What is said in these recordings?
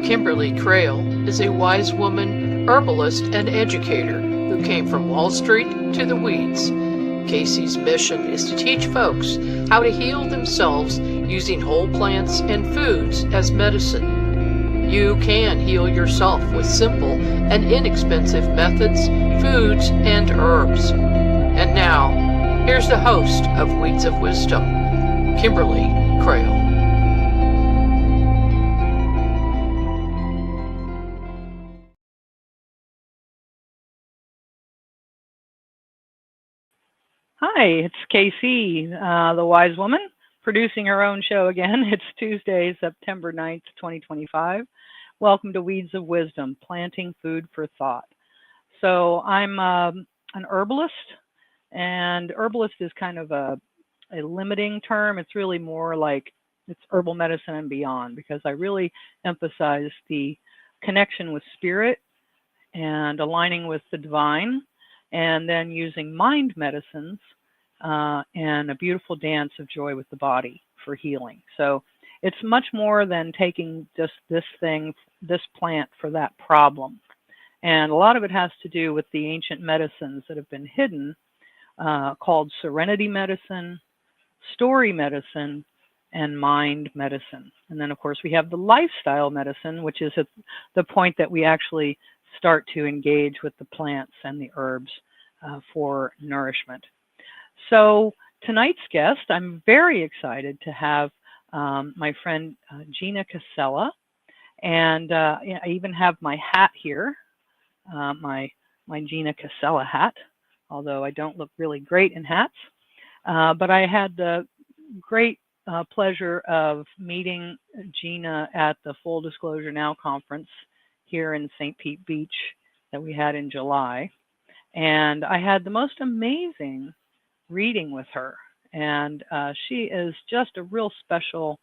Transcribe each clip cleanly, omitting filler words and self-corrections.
Kimberly Crail is a wise woman, herbalist, and educator who came from Wall Street to the weeds. Casey's mission is to teach folks how to heal themselves using whole plants and foods as medicine. You can heal yourself with simple and inexpensive methods, foods, and herbs. And now, here's the host of Weeds of Wisdom, Kimberly Crail. Hi, it's Casey, the wise woman, producing her own show again. It's Tuesday, September 9th, 2025. Welcome to Weeds of Wisdom, planting food for thought. So I'm an herbalist, and herbalist is kind of a limiting term. It's really more like it's herbal medicine and beyond, because I really emphasize the connection with spirit and aligning with the divine, and then using mind medicines and a beautiful dance of joy with the body for healing. So it's much more than taking just this plant for that problem. And a lot of it has to do with the ancient medicines that have been hidden, called serenity medicine, story medicine, and mind medicine. And then, of course, we have the lifestyle medicine, which is at the point that we actually start to engage with the plants and the herbs for nourishment. So tonight's guest, I'm very excited to have my friend Gina Casella, and I even have my hat here, my Gina Casella hat, although I don't look really great in hats. But I had the great pleasure of meeting Gina at the Full Disclosure Now conference here in St. Pete Beach that we had in July. And I had the most amazing reading with her. And she is just a real special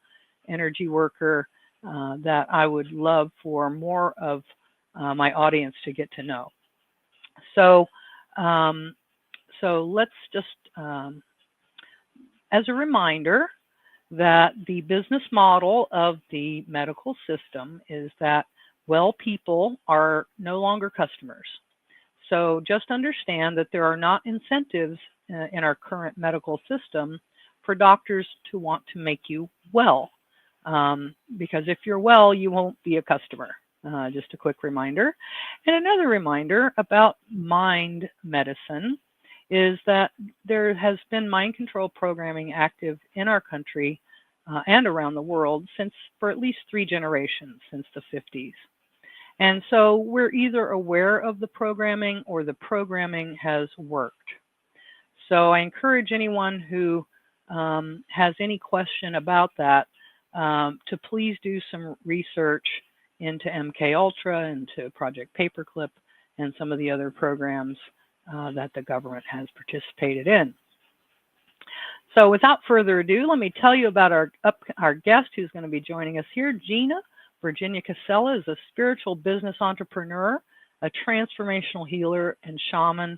energy worker that I would love for more of my audience to get to know. So let's just, as a reminder, that the business model of the medical system is that well people are no longer customers. So just understand that there are not incentives in our current medical system for doctors to want to make you well. Because if you're well, you won't be a customer. Just a quick reminder. And another reminder about mind medicine is that there has been mind control programming active in our country and around the world for at least 3 generations, since the 50s. And so we're either aware of the programming or the programming has worked. So I encourage anyone who has any question about that to please do some research into MK Ultra, into Project Paperclip, and some of the other programs that the government has participated in. So without further ado, let me tell you about our guest who's going to be joining us here. Gina Virginia Casella is a spiritual business entrepreneur, a transformational healer and shaman,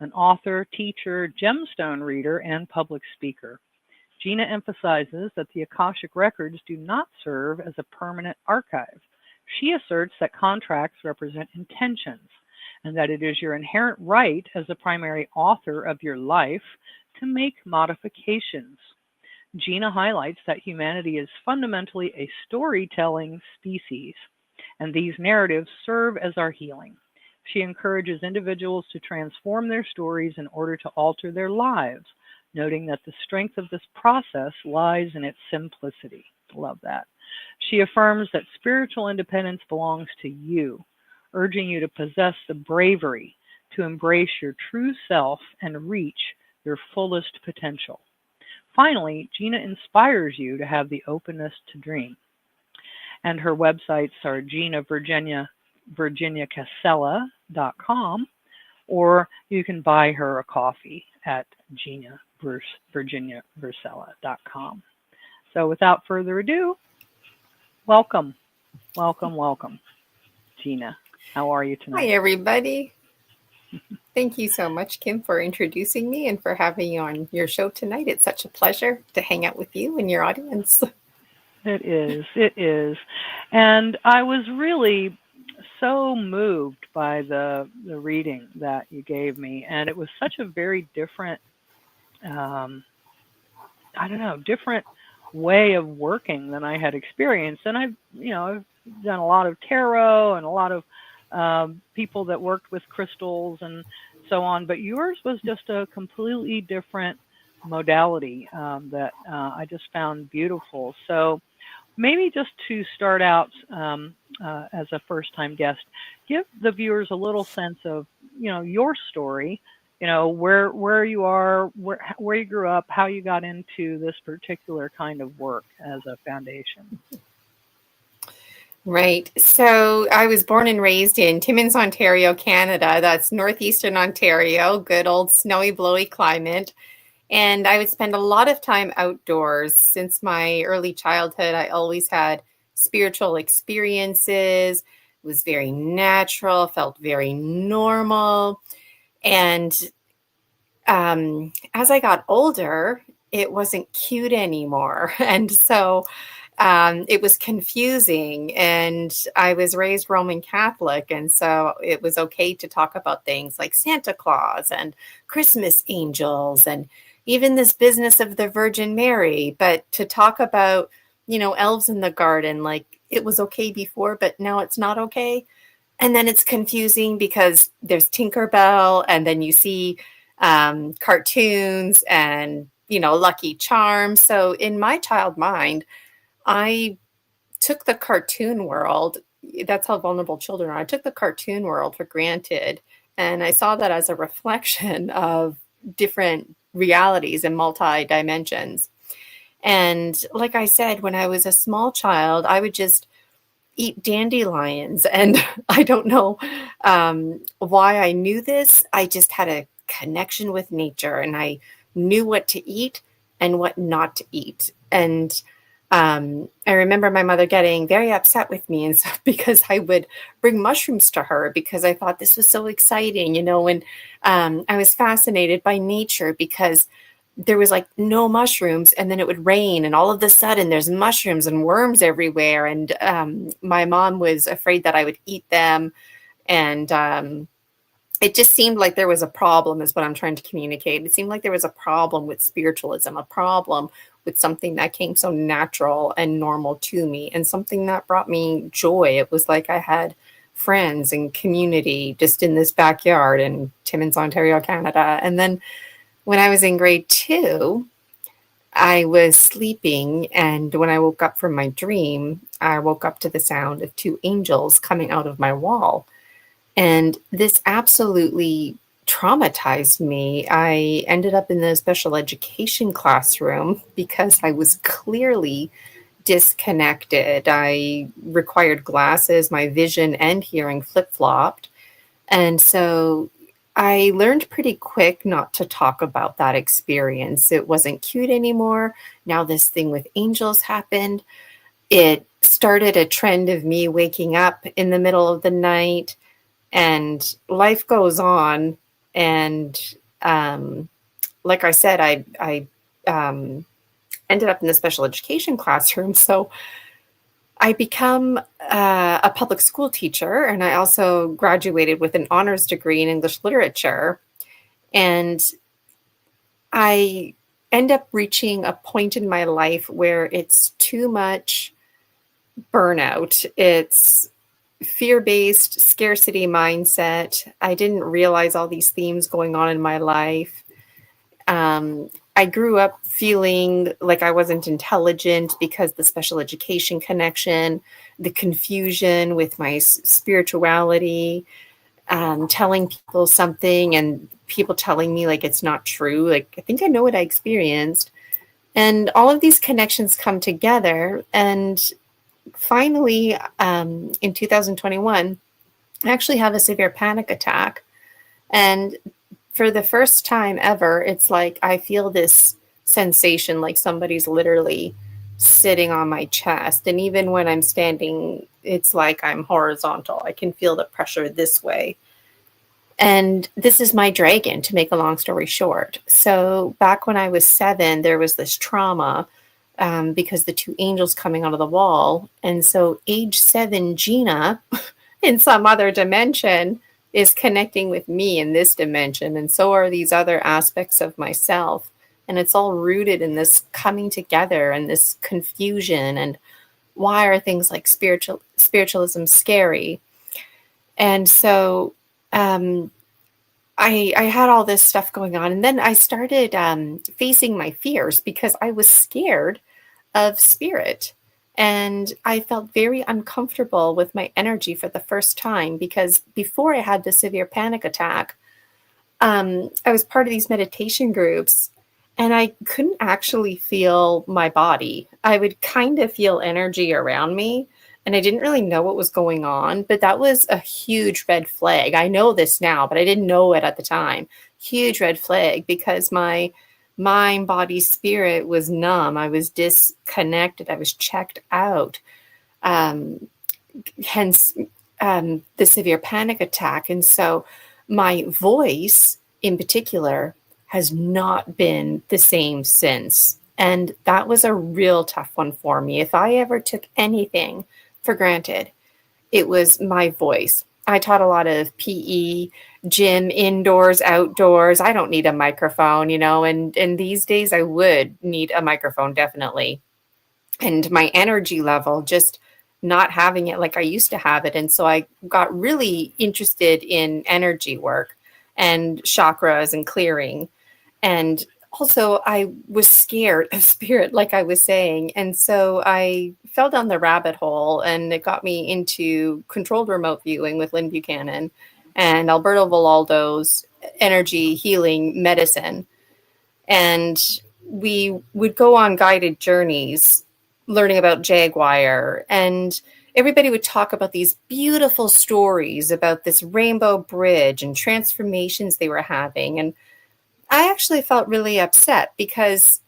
an author, teacher, gemstone reader, and public speaker. Gina emphasizes that the Akashic records do not serve as a permanent archive. She asserts that contracts represent intentions, and that it is your inherent right as the primary author of your life to make modifications. Gina highlights that humanity is fundamentally a storytelling species, and these narratives serve as our healing. She encourages individuals to transform their stories in order to alter their lives, noting that the strength of this process lies in its simplicity. Love that. She affirms that spiritual independence belongs to you, urging you to possess the bravery to embrace your true self and reach your fullest potential. Finally, Gina inspires you to have the openness to dream. And her websites are GinaVirginiaCasella.com, or you can buy her a coffee at GinaVirginiaCasella.com. So without further ado, welcome, Gina. How are you tonight? Hi, everybody. Thank you so much, Kim, for introducing me and for having me on your show tonight. It's such a pleasure to hang out with you and your audience. It is. It is. And I was really so moved by the reading that you gave me, and it was such a very different, um, I don't know, different way of working than I had experienced. And I've done a lot of tarot and a lot of people that worked with crystals and so on, but yours was just a completely different modality that I just found beautiful. So maybe just to start out as a first-time guest, give the viewers a little sense of, your story, where you are, where you grew up, how you got into this particular kind of work as a foundation. Right. So I was born and raised in Timmins, Ontario, Canada. That's northeastern Ontario, good old snowy, blowy climate. And I would spend a lot of time outdoors. Since my early childhood, I always had spiritual experiences. It was very natural, felt very normal. And as I got older, it wasn't cute anymore. And so it was confusing. And I was raised Roman Catholic. And so it was okay to talk about things like Santa Claus and Christmas angels and even this business of the Virgin Mary. But to talk about, elves in the garden, like it was okay before, but now it's not okay. And then it's confusing because there's Tinkerbell, and then you see cartoons and, Lucky Charms. So in my child mind, I took the cartoon world. That's how vulnerable children are. I took the cartoon world for granted. And I saw that as a reflection of different realities and multi-dimensions. And like I said, when I was a small child, I would just eat dandelions. And I don't know why I knew this. I just had a connection with nature, and I knew what to eat and what not to eat. And I remember my mother getting very upset with me and stuff because I would bring mushrooms to her because I thought this was so exciting, and I was fascinated by nature because there was like no mushrooms, and then it would rain, and all of a sudden there's mushrooms and worms everywhere. And my mom was afraid that I would eat them. And it just seemed like there was a problem, is what I'm trying to communicate. It seemed like there was a problem with spiritualism, a problem with something that came so natural and normal to me, and something that brought me joy. It was like I had friends and community just in this backyard in Timmins, Ontario, Canada. And then when I was in grade 2, I was sleeping, and when I woke up from my dream, I woke up to the sound of 2 angels coming out of my wall. And this absolutely traumatized me. I ended up in the special education classroom because I was clearly disconnected. I required glasses, my vision and hearing flip-flopped. And so I learned pretty quick not to talk about that experience. It wasn't cute anymore. Now this thing with angels happened. It started a trend of me waking up in the middle of the night, and life goes on. And like I said, I ended up in the special education classroom. So I become a public school teacher, and I also graduated with an honors degree in English literature. And I end up reaching a point in my life where it's too much burnout. It's fear-based scarcity mindset. I didn't realize all these themes going on in my life. I grew up feeling like I wasn't intelligent because the special education connection, the confusion with my spirituality, telling people something and people telling me like it's not true. Like, I think I know what I experienced. And all of these connections come together. And finally, in 2021, I actually have a severe panic attack. And for the first time ever, it's like I feel this sensation like somebody's literally sitting on my chest. And even when I'm standing, it's like I'm horizontal. I can feel the pressure this way. And this is my dragon, to make a long story short. So back when I was 7, there was this trauma because the two angels coming out of the wall. And so age 7 Gina in some other dimension is connecting with me in this dimension. And so are these other aspects of myself. And it's all rooted in this coming together and this confusion. And why are things like spiritualism scary? And so I had all this stuff going on. And then I started facing my fears because I was scared of spirit. And I felt very uncomfortable with my energy for the first time because before I had the severe panic attack, I was part of these meditation groups and I couldn't actually feel my body. I would kind of feel energy around me and I didn't really know what was going on, but that was a huge red flag. I know this now, but I didn't know it at the time. Huge red flag because my mind, body, spirit was numb. I was disconnected. I was checked out. Hence the severe panic attack. And so my voice in particular has not been the same since. And that was a real tough one for me. If I ever took anything for granted, it was my voice. I taught a lot of PE, gym, indoors, outdoors. I don't need a microphone, and these days I would need a microphone, definitely. And my energy level, just not having it like I used to have it. And so I got really interested in energy work and chakras and clearing. And also I was scared of spirit, like I was saying. And so I fell down the rabbit hole and it got me into controlled remote viewing with Lynn Buchanan and Alberto Villoldo's energy healing medicine. And we would go on guided journeys learning about Jaguar, and everybody would talk about these beautiful stories about this rainbow bridge and transformations they were having. And I actually felt really upset because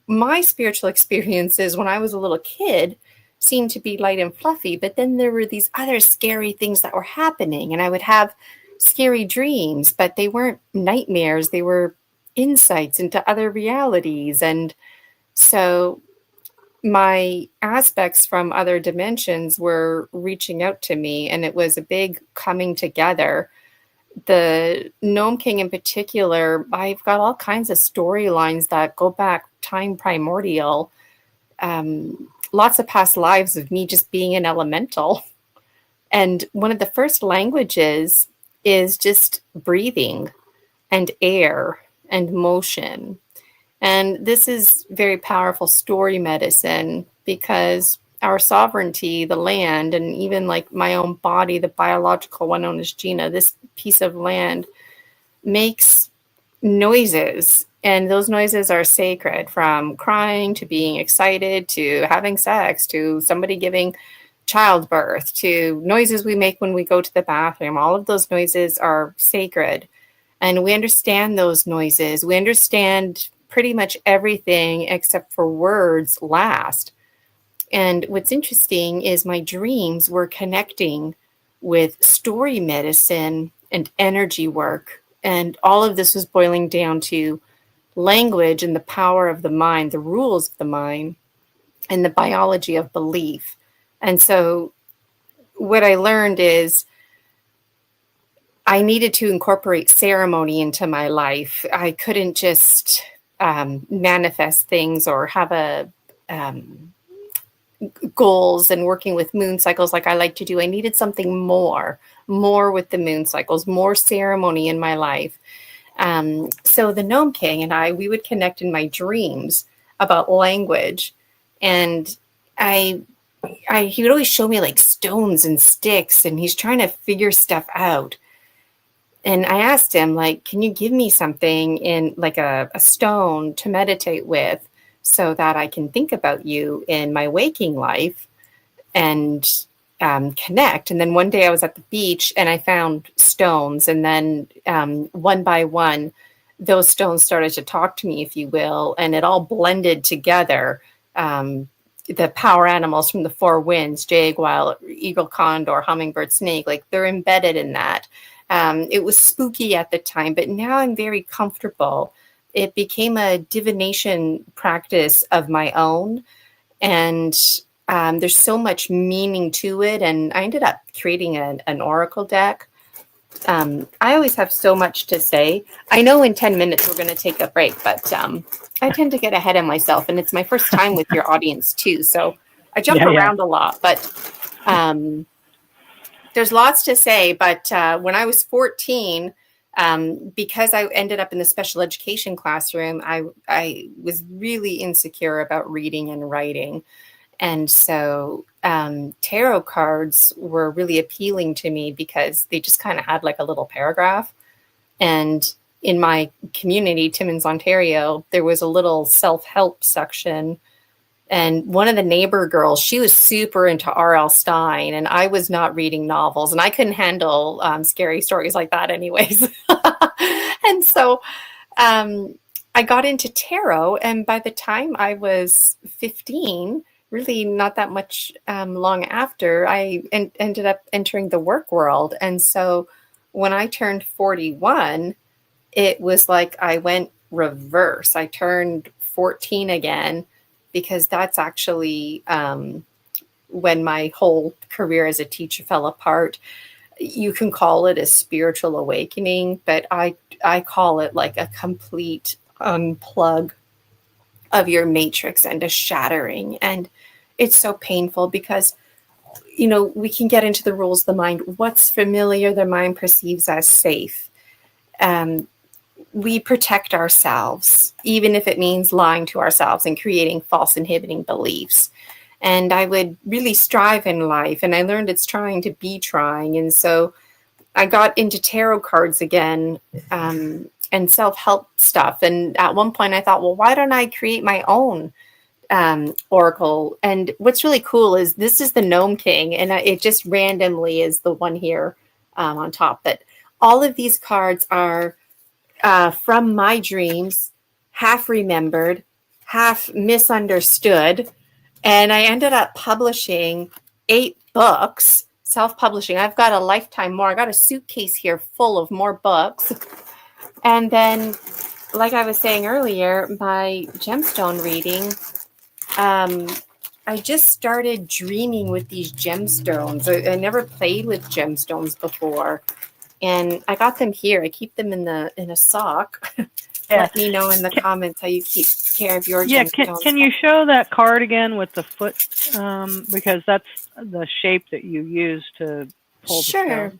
my spiritual experiences when I was a little kid seemed to be light and fluffy, but then there were these other scary things that were happening, and I would have scary dreams, but they weren't nightmares. They were insights into other realities. And so my aspects from other dimensions were reaching out to me, and it was a big coming together. The Gnome King in particular, I've got all kinds of storylines that go back time primordial. Lots of past lives of me just being an elemental. And one of the first languages is just breathing and air and motion. And this is very powerful story medicine because our sovereignty, the land, and even like my own body, the biological one known as Gina, this piece of land makes noises. And those noises are sacred, from crying to being excited to having sex to somebody giving childbirth to noises we make when we go to the bathroom. All of those noises are sacred. And we understand those noises. We understand pretty much everything except for words last. And what's interesting is my dreams were connecting with story medicine and energy work. And all of this was boiling down to language and the power of the mind, the rules of the mind, and the biology of belief. And so what I learned is I needed to incorporate ceremony into my life. I couldn't just manifest things or have a goals and working with moon cycles like I like to do. I needed something more with the moon cycles, more ceremony in my life. So the Gnome King and we would connect in my dreams about language. And he would always show me like stones and sticks, and he's trying to figure stuff out. And I asked him, like, can you give me something in like a stone to meditate with so that I can think about you in my waking life and connect? And then one day I was at the beach and I found stones, and then one by one, those stones started to talk to me, if you will, and it all blended together. The power animals from the four winds, jaguar, eagle, condor, hummingbird, snake, like they're embedded in that. It was spooky at the time, but now I'm very comfortable. It became a divination practice of my own And there's so much meaning to it. And I ended up creating an oracle deck. I always have so much to say. I know in 10 minutes we're going to take a break, but I tend to get ahead of myself. And it's my first time with your audience too. So I jump around a lot, but there's lots to say. But when I was 14, because I ended up in the special education classroom, I was really insecure about reading and writing. And so tarot cards were really appealing to me because they just kind of had like a little paragraph. And in my community, Timmins, Ontario, there was a little self-help section. And one of the neighbor girls, she was super into R.L. Stine, and I was not reading novels, and I couldn't handle scary stories like that anyways. And so I got into tarot, and by the time I was 15, really not that much long after, I ended up entering the work world. And so when I turned 41, it was like I went reverse. I turned 14 again, because that's actually when my whole career as a teacher fell apart. You can call it a spiritual awakening, but I call it like a complete unplug of your matrix and a shattering. And it's so painful because, you know, we can get into the rules of the mind. What's familiar, the mind perceives as safe. We protect ourselves, even if it means lying to ourselves and creating false inhibiting beliefs. And I would really strive in life, and I learned it's trying to be trying. And so I got into tarot cards again, and self-help stuff. And at one point I thought, well, why don't I create my own oracle? And what's really cool is this is the Gnome King, and it just randomly is the one here on top. But all of these cards are from my dreams, half remembered, half misunderstood. And I ended up publishing 8 books, self-publishing. I've got a lifetime more. I got a suitcase here full of more books. And then, like I was saying earlier, my gemstone reading, I just started dreaming with these gemstones. I never played with gemstones before. And I got them here. I keep them in a sock. Yeah. Let me know in the comments how you keep care of your gemstones. Can you show that card again with the foot? Because that's the shape that you use to pull the stone.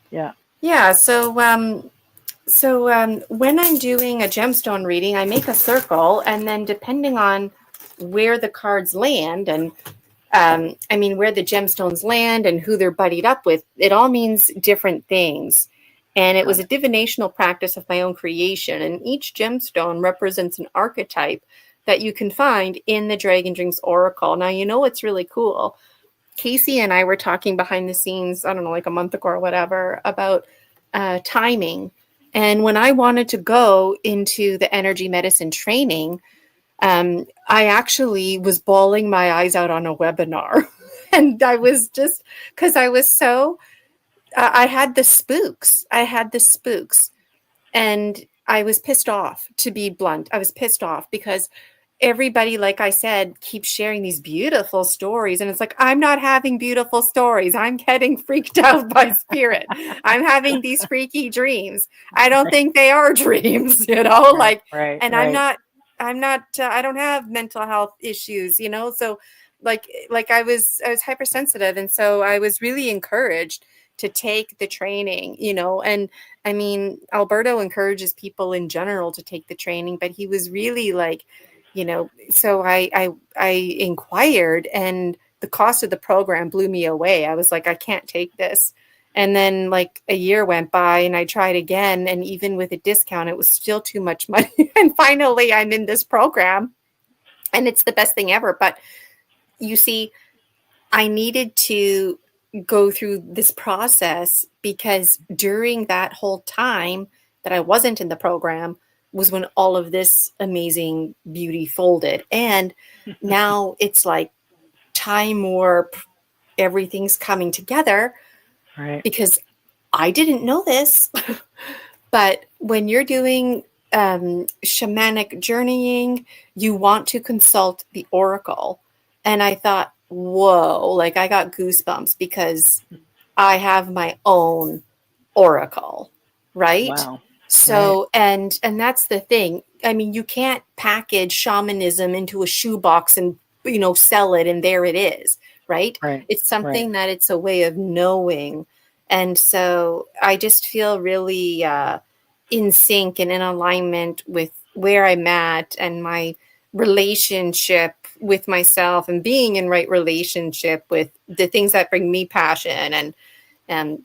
Yeah. Yeah. So when I'm doing a gemstone reading, I make a circle, and then depending on where the cards land, and where the gemstones land and who they're buddied up with, it all means different things. And it was a divinational practice of my own creation. And each gemstone represents an archetype that you can find in the Dragon Dreams Oracle. Now, you know what's really cool? Casey and I were talking behind the scenes, I don't know, like a month ago or whatever, about timing. And when I wanted to go into the energy medicine training, I actually was bawling my eyes out on a webinar. And I was just, because I was so, I had the spooks. And I was pissed off, to be blunt. I was pissed off because everybody, like I said, keeps sharing these beautiful stories. And it's like, I'm not having beautiful stories. I'm getting freaked out by spirit. I'm having these freaky dreams. I don't think they are dreams, you know, and I'm not, I don't have mental health issues, you know? So like I was hypersensitive. And so I was really encouraged to take the training, you know, and I mean, Alberto encourages people in general to take the training, but he was really like, you know, so I inquired, and the cost of the program blew me away. I was like, I can't take this. And then like a year went by, and I tried again. And even with a discount, it was still too much money. And finally I'm in this program, and it's the best thing ever. But you see, I needed to go through this process because during that whole time that I wasn't in the program was when all of this amazing beauty folded. And now it's like time warp, everything's coming together. Right. Because I didn't know this, but when you're doing shamanic journeying, you want to consult the oracle. And I thought, whoa, like I got goosebumps because I have my own oracle, right? Wow. Right. So, and that's the thing. I mean, you can't package shamanism into a shoebox and, sell it and there it is, right? Right. It's Right. something that it's a way of knowing. And so I just feel really in sync and in alignment with where I'm at and my relationship with myself and being in right relationship with the things that bring me passion and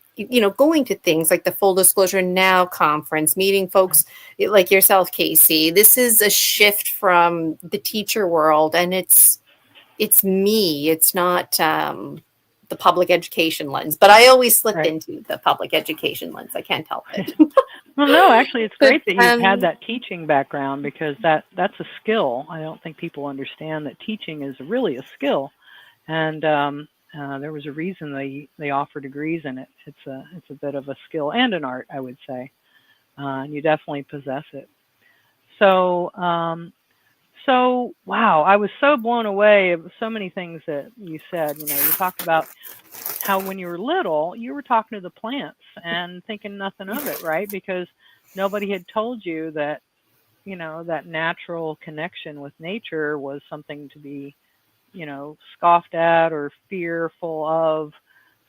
going to things like the Full Disclosure Now conference, meeting folks like yourself, Casey. This is a shift from the teacher world, and it's me. It's not the public education lens, but I always slip Right. into the public education lens. I can't help it. Well, no, actually, it's But great that you've had that teaching background because that's a skill. I don't think people understand that teaching is really a skill, and there was a reason they offer degrees in it. It's a bit of a skill and an art, I would say, and you definitely possess it. So wow, I was so blown away of so many things that you said. You talked about how when you were little, you were talking to the plants and thinking nothing of it, right? Because nobody had told you that, that natural connection with nature was something to be, scoffed at or fearful of.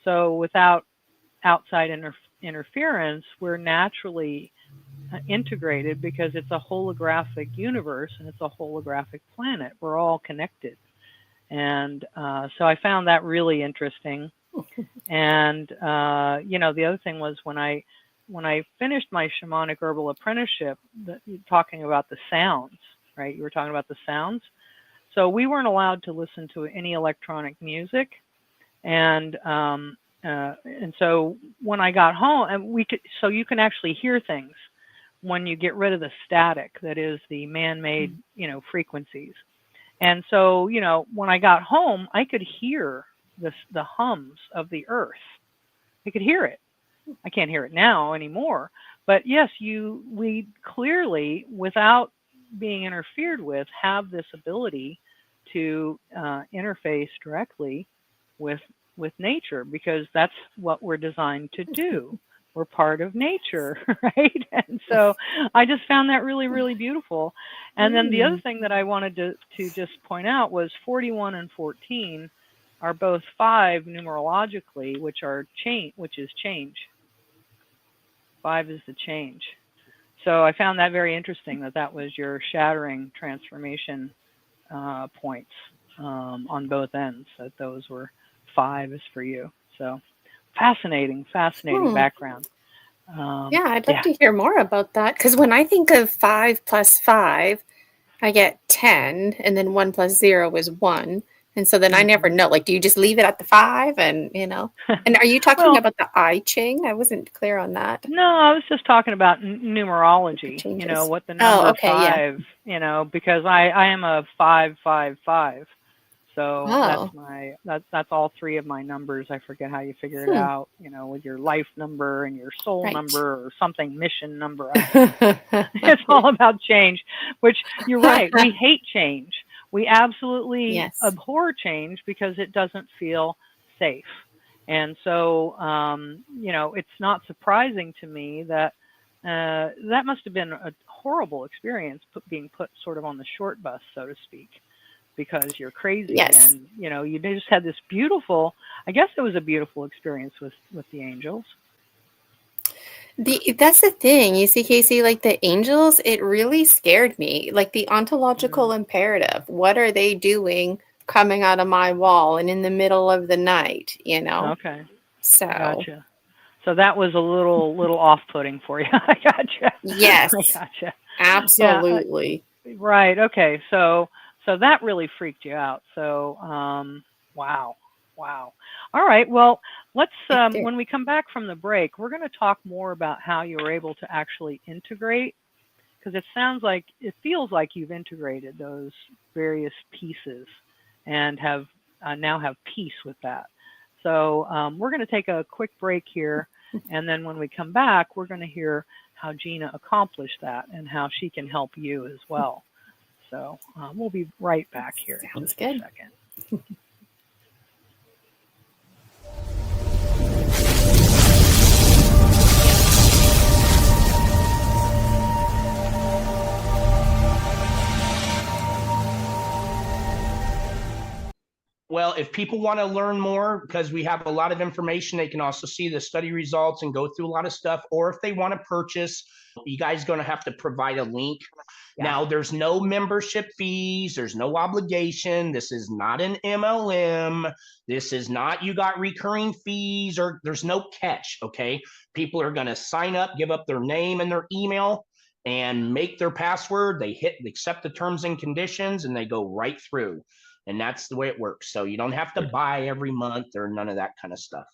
So without outside interference, we're naturally integrated because it's a holographic universe and it's a holographic planet. We're all connected. And so I found that really interesting. And the other thing was when I finished my shamanic herbal apprenticeship, talking about the sounds, right? You were talking about the sounds. So we weren't allowed to listen to any electronic music, and so when I got home, and so you can actually hear things when you get rid of the static that is the man-made, frequencies. And so, when I got home, I could hear the hums of the earth. I could hear it. I can't hear it now anymore. But yes, we clearly, without being interfered with, have this ability to interface directly with nature because that's what we're designed to do. We're part of nature, right? And so I just found that really, really beautiful. And then the other thing that I wanted to just point out was 41 and 14 are both 5 numerologically, which is change. 5 is the change. So I found that very interesting that was your shattering transformation points on both ends, that those were 5 is for you. So fascinating background. Yeah, I'd love to hear more about that because when I think of 5 plus 5, I get 10, and then 1 plus 0 is 1. And so then I never know. Like, do you just leave it at the 5? And, and are you talking about the I Ching? I wasn't clear on that. No, I was just talking about numerology, what the number 5, because I am a 555. So that's all 3 of my numbers. I forget how you figure it out, with your life number and your soul number or something, mission number. It's all about change, which you're right. We hate change. We absolutely abhor change because it doesn't feel safe. And so, it's not surprising to me that that must have been a horrible experience being put sort of on the short bus, so to speak, because you're crazy. And, you just had this beautiful, I guess it was a beautiful experience with the angels. That's the thing. You see, Casey, like the angels, it really scared me. Like the ontological imperative. What are they doing coming out of my wall and in the middle of the night, Okay. So Gotcha. So that was a little off-putting for you. I gotcha. Yes. I gotcha. Absolutely. Yeah, right. Okay. So that really freaked you out. So wow. All right. Well, let's when we come back from the break, we're going to talk more about how you were able to actually integrate, because it feels like you've integrated those various pieces and have now have peace with that. So we're going to take a quick break here, and then when we come back, we're going to hear how Gina accomplished that and how she can help you as well. So we'll be right back here in just a second. Well, if people want to learn more, because we have a lot of information, they can also see the study results and go through a lot of stuff. Or if they want to purchase, you guys are going to have to provide a link. Yeah. Now, there's no membership fees. There's no obligation. This is not an MLM. This is not you got recurring fees, or there's no catch, okay? People are going to sign up, give up their name and their email, and make their password. They accept the terms and conditions, and they go right through. And that's the way it works. So you don't have to buy every month or none of that kind of stuff.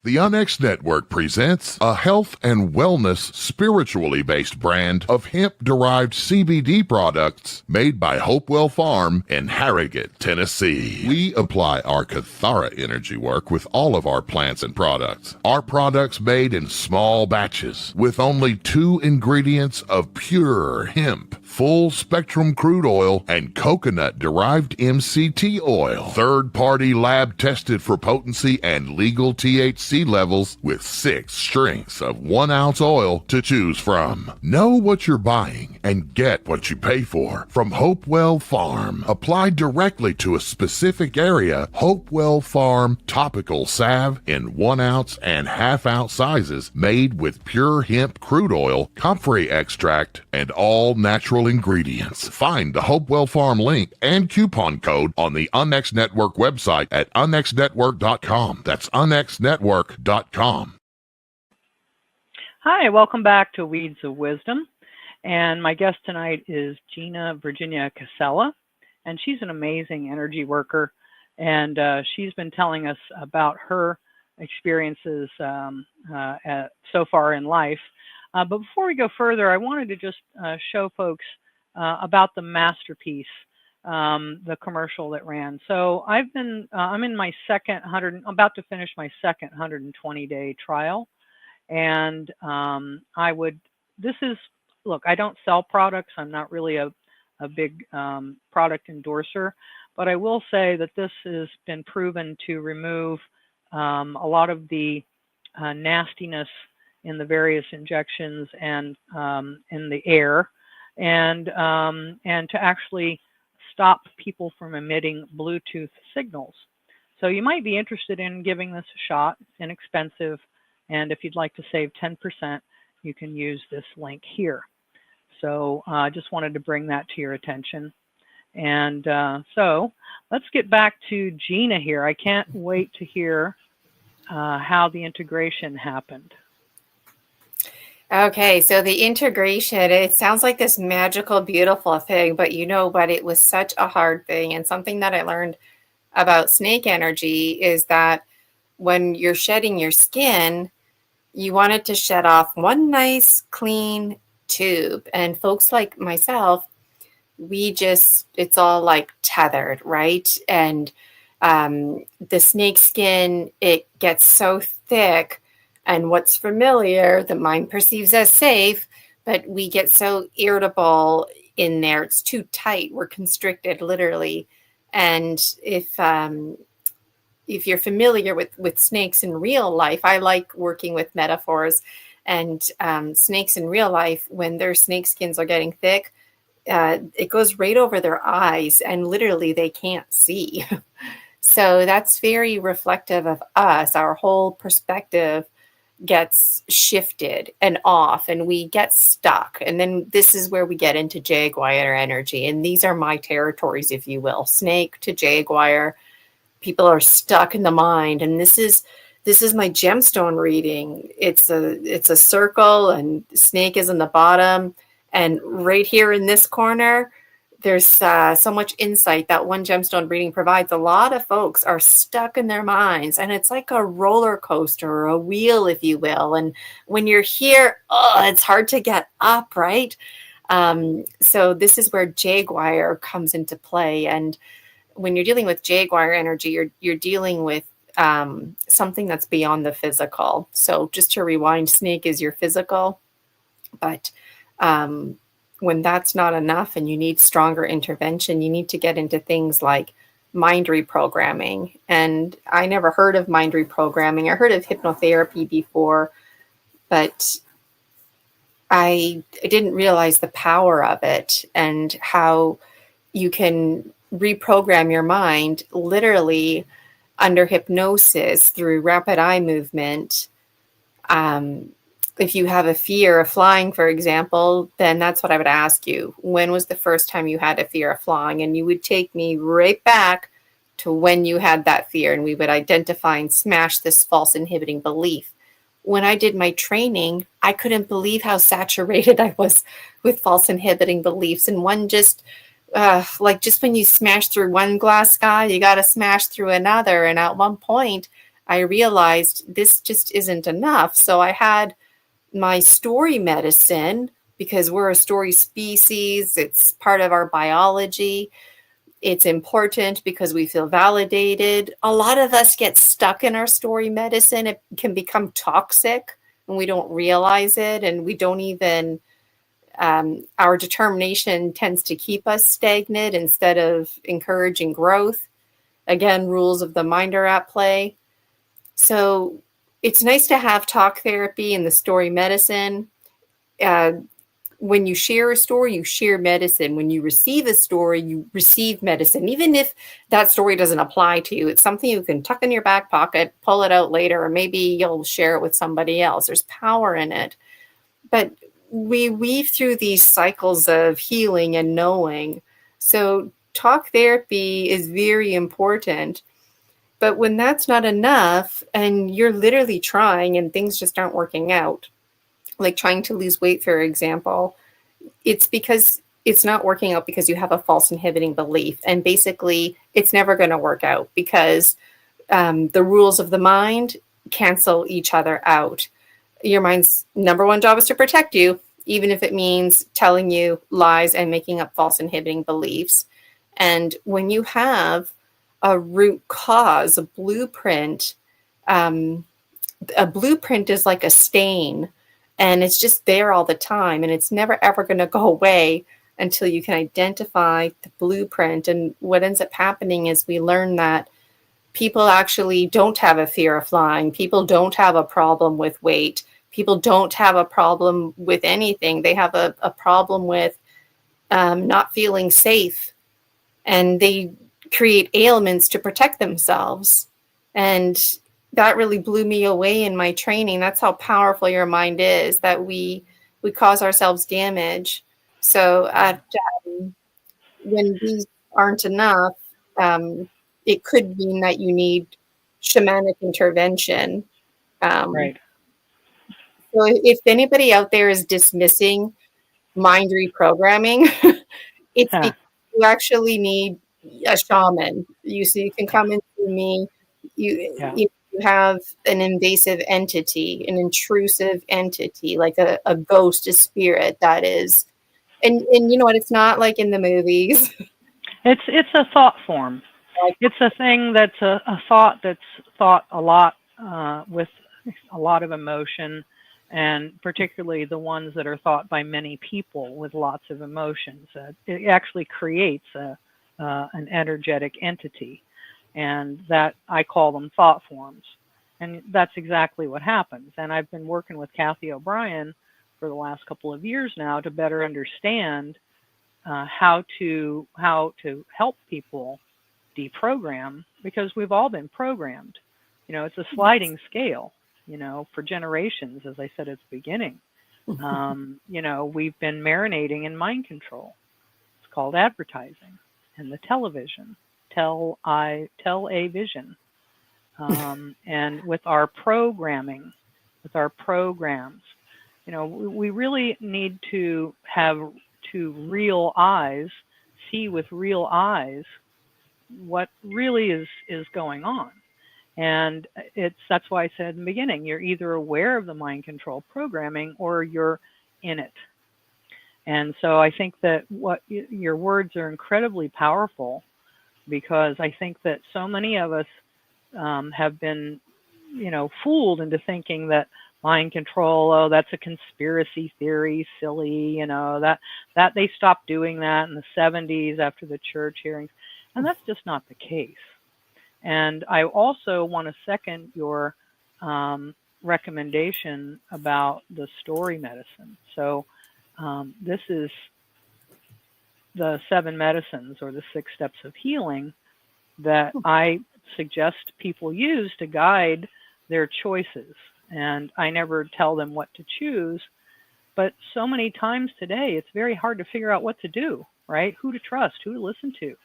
The Onyx Network presents a health and wellness spiritually based brand of hemp-derived CBD products made by Hopewell Farm in Harrogate, Tennessee. We apply our Cathara energy work with all of our plants and products. Our products made in small batches with only 2 ingredients of pure hemp, full spectrum crude oil, and coconut-derived MCT oil. Third-party lab tested for potency and legal THC levels with 6 strengths of 1 ounce oil to choose from. Know what you're buying and get what you pay for from Hopewell Farm. Applied directly to a specific area, Hopewell Farm topical salve in 1 ounce and ½ ounce sizes made with pure hemp crude oil, comfrey extract, and all natural ingredients. Find the Hopewell Farm link and coupon code on the Onyx Network website at onyxnetwork.com. That's onyxnetwork.com. Hi, welcome back to Weeds of Wisdom. And my guest tonight is Gina Virginia Casella, and she's an amazing energy worker. And she's been telling us about her experiences so far in life. But before we go further, I wanted to just show folks about the masterpiece, the commercial that ran. So I'm in my about to finish my second 120-day trial. And look, I don't sell products. I'm not really a big product endorser, but I will say that this has been proven to remove a lot of the nastiness in the various injections and in the air, and to actually stop people from emitting Bluetooth signals. So you might be interested in giving this a shot. It's inexpensive, and if you'd like to save 10%, you can use this link here. So I just wanted to bring that to your attention. And so let's get back to Gina here. I can't wait to hear how the integration happened. Okay, so the integration, it sounds like this magical, beautiful thing, but you know what? It was such a hard thing. And something that I learned about snake energy is that when you're shedding your skin, you want it to shed off one nice, clean tube. And folks like myself, it's all like tethered, right? And the snake skin, it gets so thick. And what's familiar, the mind perceives as safe, but we get so irritable in there. It's too tight. We're constricted, literally. And if you're familiar with snakes in real life, I like working with metaphors. And snakes in real life, when their snake skins are getting thick, it goes right over their eyes, and literally they can't see. So that's very reflective of us. Our whole perspective gets shifted and off, and we get stuck. And then this is where we get into jaguar energy. And these are my territories, if you will. Snake to jaguar. People are stuck in the mind. And this is my gemstone reading. It's a circle, and snake is in the bottom. And right here in this corner, there's so much insight that one gemstone reading provides. A lot of folks are stuck in their minds, and it's like a roller coaster or a wheel, if you will. And when you're here, it's hard to get up, right? So this is where jaguar comes into play. And when you're dealing with jaguar energy, you're dealing with something that's beyond the physical. So just to rewind, snake is your physical, but when that's not enough and you need stronger intervention, you need to get into things like mind reprogramming. And I never heard of mind reprogramming. I heard of hypnotherapy before, but I didn't realize the power of it and how you can reprogram your mind literally under hypnosis through rapid eye movement. If you have a fear of flying, for example, then that's what I would ask you. When was the first time you had a fear of flying? And you would take me right back to when you had that fear, and we would identify and smash this false inhibiting belief. When I did my training, I couldn't believe how saturated I was with false inhibiting beliefs. And one just when you smash through one glass sky, you got to smash through another. And at one point, I realized this just isn't enough. So I had my story medicine, because we're a story species. It's part of our biology. It's important because we feel validated. A lot of us get stuck in our story medicine. It can become toxic and we don't realize it. And we don't even, our determination tends to keep us stagnant instead of encouraging growth. Again, rules of the mind are at play. So it's nice to have talk therapy and the story medicine. When you share a story, you share medicine. When you receive a story, you receive medicine. Even if that story doesn't apply to you, it's something you can tuck in your back pocket, pull it out later, or maybe you'll share it with somebody else. There's power in it. But we weave through these cycles of healing and knowing. So talk therapy is very important. But when that's not enough and you're literally trying and things just aren't working out, like trying to lose weight, for example, it's because it's not working out because you have a false inhibiting belief. And basically, it's never going to work out because the rules of the mind cancel each other out. Your mind's number one job is to protect you, even if it means telling you lies and making up false inhibiting beliefs. And when you have a root cause, a blueprint is like a stain, and it's just there all the time, and it's never ever going to go away until you can identify the blueprint. And what ends up happening is we learn that people actually don't have a fear of flying. People don't have a problem with weight. People don't have a problem with anything. They have a problem with not feeling safe, and they create ailments to protect themselves. And that really blew me away in my training. That's how powerful your mind is, that we cause ourselves damage. So when these aren't enough, it could mean that you need shamanic intervention. Right. So if anybody out there is dismissing mind reprogramming, it's because you actually need a shaman. You can come and see me. You have an invasive entity, an intrusive entity, like a ghost, a spirit that is, and you know what? It's not like in the movies. It's a thought form. It's a thing that's a thought that's thought a lot with a lot of emotion, and particularly the ones that are thought by many people with lots of emotions. It actually creates an energetic entity, and that I call them thought forms. And that's exactly what happens. And I've been working with Kathy O'Brien for the last couple of years now to better understand how to help people deprogram, because we've all been programmed. You know, it's a sliding scale, you know, for generations, as I said at the beginning. You know, we've been marinating in mind control. It's called advertising and the television, tell a vision. And with our programming, with our programs, you know, we really need to have real eyes, see with real eyes what really is going on. And that's why I said in the beginning, you're either aware of the mind control programming or you're in it. And so I think that your words are incredibly powerful, because I think that so many of us have been, you know, fooled into thinking that mind control, oh, that's a conspiracy theory, silly, that they stopped doing that in the 70s after the church hearings. And that's just not the case. And I also want to second your recommendation about the story medicine. So this is the 7 medicines or the 6 steps of healing that I suggest people use to guide their choices. And I never tell them what to choose, but so many times today, it's very hard to figure out what to do, right? Who to trust, who to listen to,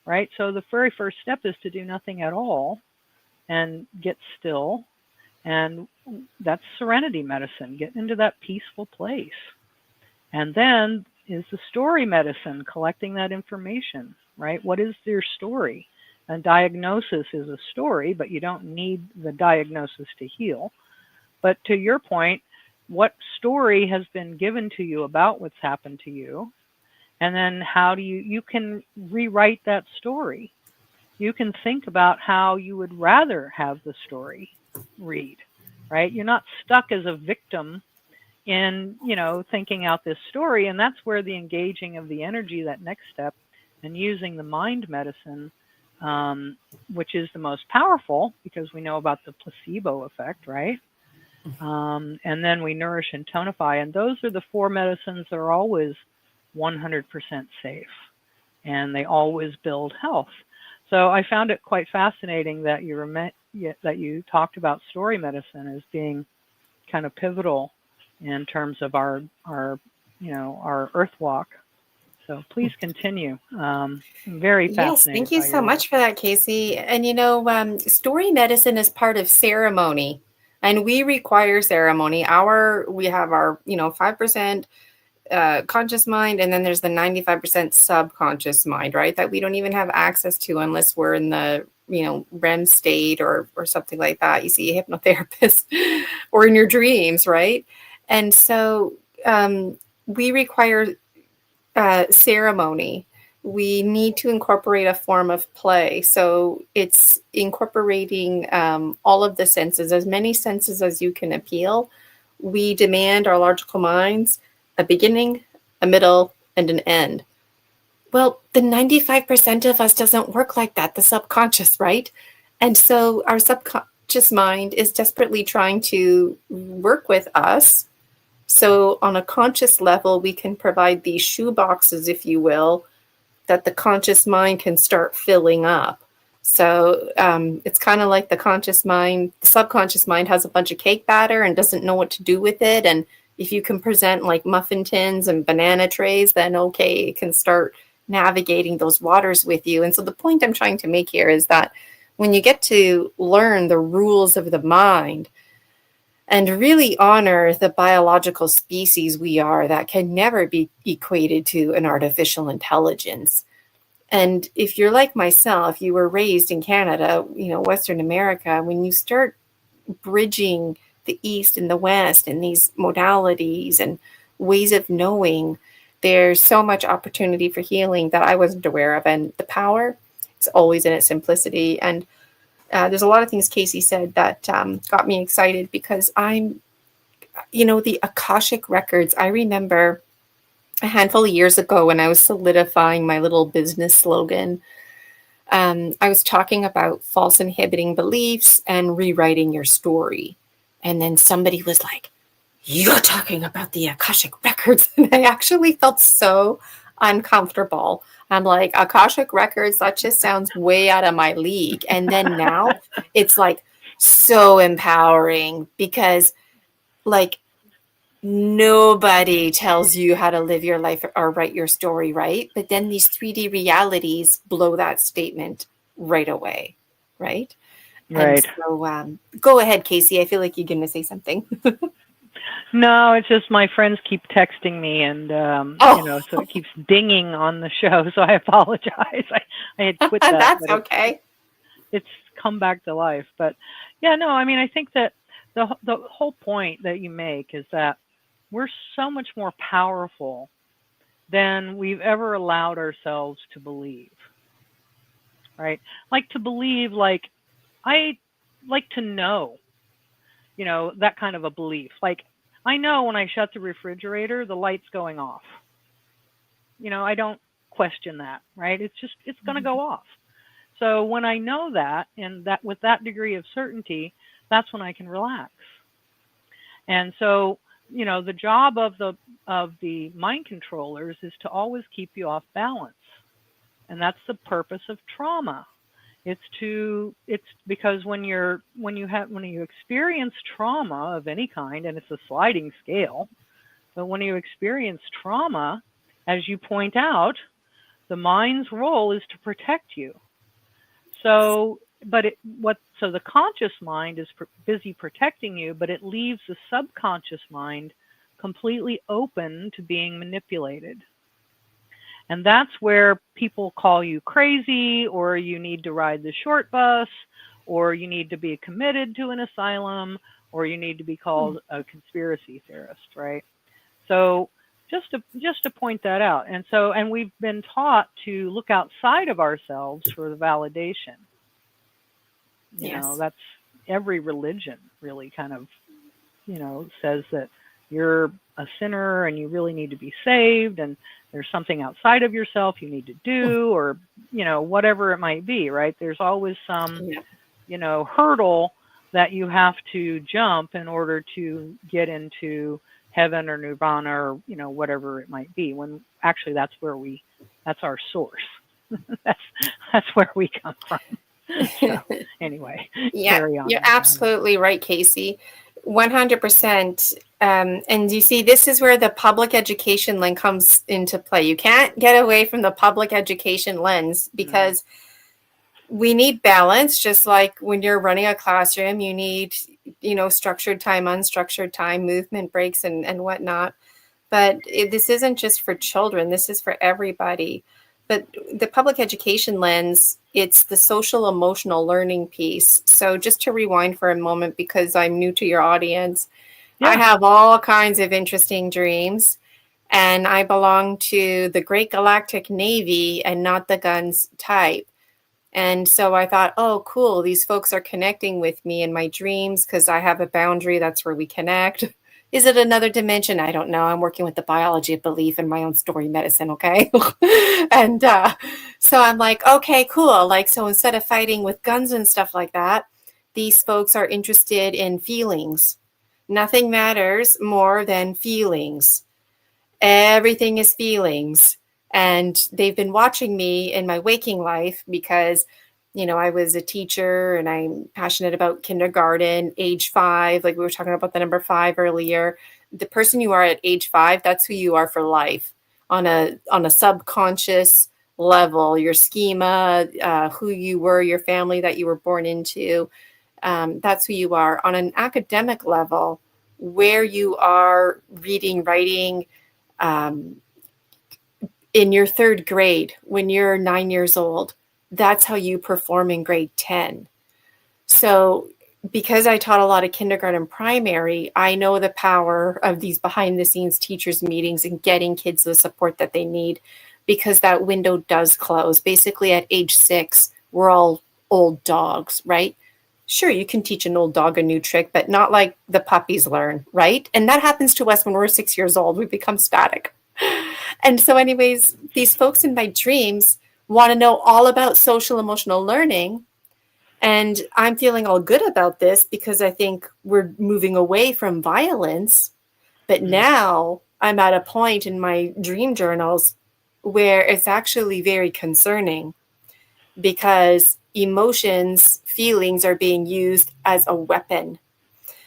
right? So the very first step is to do nothing at all and get still. And that's serenity medicine, get into that peaceful place. And then is the story medicine, collecting that information, right? What is their story? And diagnosis is a story, but you don't need the diagnosis to heal. But to your point, what story has been given to you about what's happened to you? And then how do you can rewrite that story. You can think about how you would rather have the story read, right? You're not stuck as a victim in, thinking out this story. And that's where the engaging of the energy, that next step, and using the mind medicine, which is the most powerful because we know about the placebo effect, right? And then we nourish and tonify. And those are the 4 medicines that are always 100% safe. And they always build health. So I found it quite fascinating that you talked about story medicine as being kind of pivotal in terms of our earth walk. So please continue. I'm very fascinated. Yes, thank you so much for that, Casey. And story medicine is part of ceremony, and we require ceremony. We have our 5% conscious mind, and then there's the 95% subconscious mind, right? That we don't even have access to unless we're in the REM state or something like that. You see a hypnotherapist or in your dreams, right? And so we require ceremony. We need to incorporate a form of play. So it's incorporating all of the senses, as many senses as you can appeal. We demand our logical minds a beginning, a middle, and an end. Well, the 95% of us doesn't work like that, the subconscious, right? And so our subconscious mind is desperately trying to work with us. So on a conscious level, we can provide these shoe boxes, if you will, that the conscious mind can start filling up. So it's kind of like the subconscious mind has a bunch of cake batter and doesn't know what to do with it. And if you can present like muffin tins and banana trays, then okay, it can start navigating those waters with you. And so the point I'm trying to make here is that when you get to learn the rules of the mind and really honor the biological species we are, that can never be equated to an artificial intelligence. And if you're like myself, you were raised in Canada, Western America, when you start bridging the East and the West and these modalities and ways of knowing, there's so much opportunity for healing that I wasn't aware of. And the power is always in its simplicity. And there's a lot of things Casey said that got me excited because the Akashic records. I remember a handful of years ago when I was solidifying my little business slogan, I was talking about false inhibiting beliefs and rewriting your story. And then somebody was like, "You're talking about the Akashic records." And I actually felt so uncomfortable. I'm like, Akashic records, that just sounds way out of my league. And then now it's like so empowering because like nobody tells you how to live your life or write your story, right? But then these 3D realities blow that statement right away, right? Right. And so go ahead, Casey. I feel like you're going to say something. No, it's just my friends keep texting me and, so it keeps dinging on the show. So I apologize. I had quit that. That's okay. It's come back to life. But yeah, no, I mean, I think that the whole point that you make is that we're so much more powerful than we've ever allowed ourselves to believe, right? Like to believe, like, I like to know. that kind of a belief. Like, I know when I shut the refrigerator, the light's going off. I don't question that, right? It's going to go off. So when I know that, and that with that degree of certainty, that's when I can relax. And so, the job of the mind controllers is to always keep you off balance. And that's the purpose of trauma. It's because when you experience trauma of any kind, and it's a sliding scale, but when you experience trauma, as you point out, the mind's role is to protect you. So the conscious mind is busy protecting you, but it leaves the subconscious mind completely open to being manipulated. And that's where people call you crazy, or you need to ride the short bus, or you need to be committed to an asylum, or you need to be called a conspiracy theorist, right? So just to point that out. And we've been taught to look outside of ourselves for the validation. That's every religion really kind of, says that you're a sinner and you really need to be saved, and there's something outside of yourself you need to do, or, whatever it might be, right? There's always some, hurdle that you have to jump in order to get into heaven or nirvana, or, whatever it might be, when actually that's our source. that's where we come from. So anyway, carry on. You're absolutely right, Casey. 100%. And you see, this is where the public education lens comes into play. You can't get away from the public education lens, because we need balance. Just like when you're running a classroom, you need, structured time, unstructured time, movement breaks, and whatnot. But this isn't just for children. This is for everybody. But the public education lens, it's the social emotional learning piece. So just to rewind for a moment, because I'm new to your audience, I have all kinds of interesting dreams, and I belong to the Great Galactic Navy and not the guns type. And so I thought, oh, cool, these folks are connecting with me in my dreams because I have a boundary. That's where we connect. Is it another dimension? I don't know. I'm working with the biology of belief and my own story medicine, okay? And so I'm like, okay, cool. Like, so instead of fighting with guns and stuff like that, these folks are interested in feelings. Nothing matters more than feelings. Everything is feelings. And they've been watching me in my waking life because, I was a teacher and I'm passionate about kindergarten, age 5, like we were talking about the number 5 earlier. The person you are at age 5, that's who you are for life on a subconscious level, your schema, who you were, your family that you were born into. That's who you are. On an academic level, where you are reading, writing, in your 3rd grade, when you're 9 years old, that's how you perform in grade 10. So because I taught a lot of kindergarten primary, I know the power of these behind the scenes teachers meetings and getting kids the support that they need, because that window does close. Basically at age 6, we're all old dogs, right? Sure, you can teach an old dog a new trick, but not like the puppies learn, right? And that happens to us when we're 6 years old. We become static. And so anyways, these folks in my dreams want to know all about social emotional learning. And I'm feeling all good about this because I think we're moving away from violence. But now I'm at a point in my dream journals where it's actually very concerning, because emotions, feelings are being used as a weapon.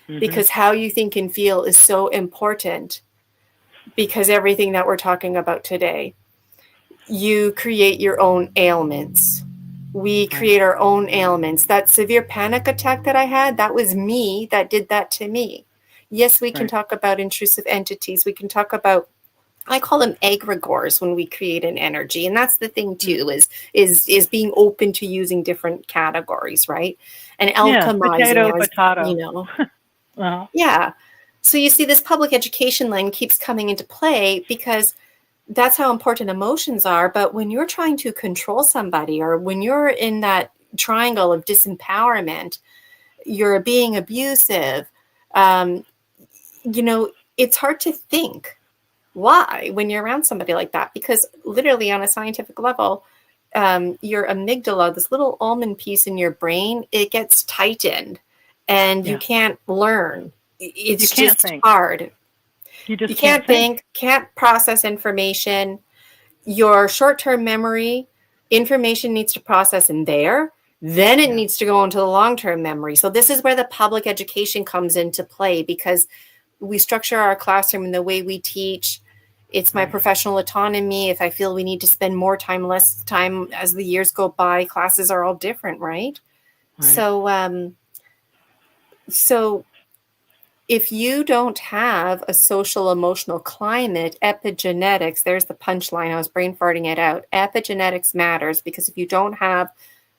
Because how you think and feel is so important, because everything that we're talking about today, you create your own ailments. We create our own ailments. That severe panic attack that I had, that was me that did that to me. Yes, we can talk about intrusive entities. We can talk about, I call them egregores when we create an energy. And that's the thing too, is being open to using different categories, right? And alchemizing, potato. Yeah. So you see, this public education line keeps coming into play because that's how important emotions are. But when you're trying to control somebody, or when you're in that triangle of disempowerment, you're being abusive, um, it's hard to think why when you're around somebody like that, because literally on a scientific level, your amygdala, this little almond piece in your brain, it gets tightened and you can't learn. It's just think. hard. You just can't think, can't process information. Your short-term memory, information needs to process in there. Then it needs to go into the long-term memory. So this is where the public education comes into play, because we structure our classroom in the way we teach. It's my professional autonomy. If I feel we need to spend more time, less time as the years go by, classes are all different, right? So if you don't have a social emotional climate, epigenetics, there's the punchline. I was brain farting it out. Epigenetics matters, because if you don't have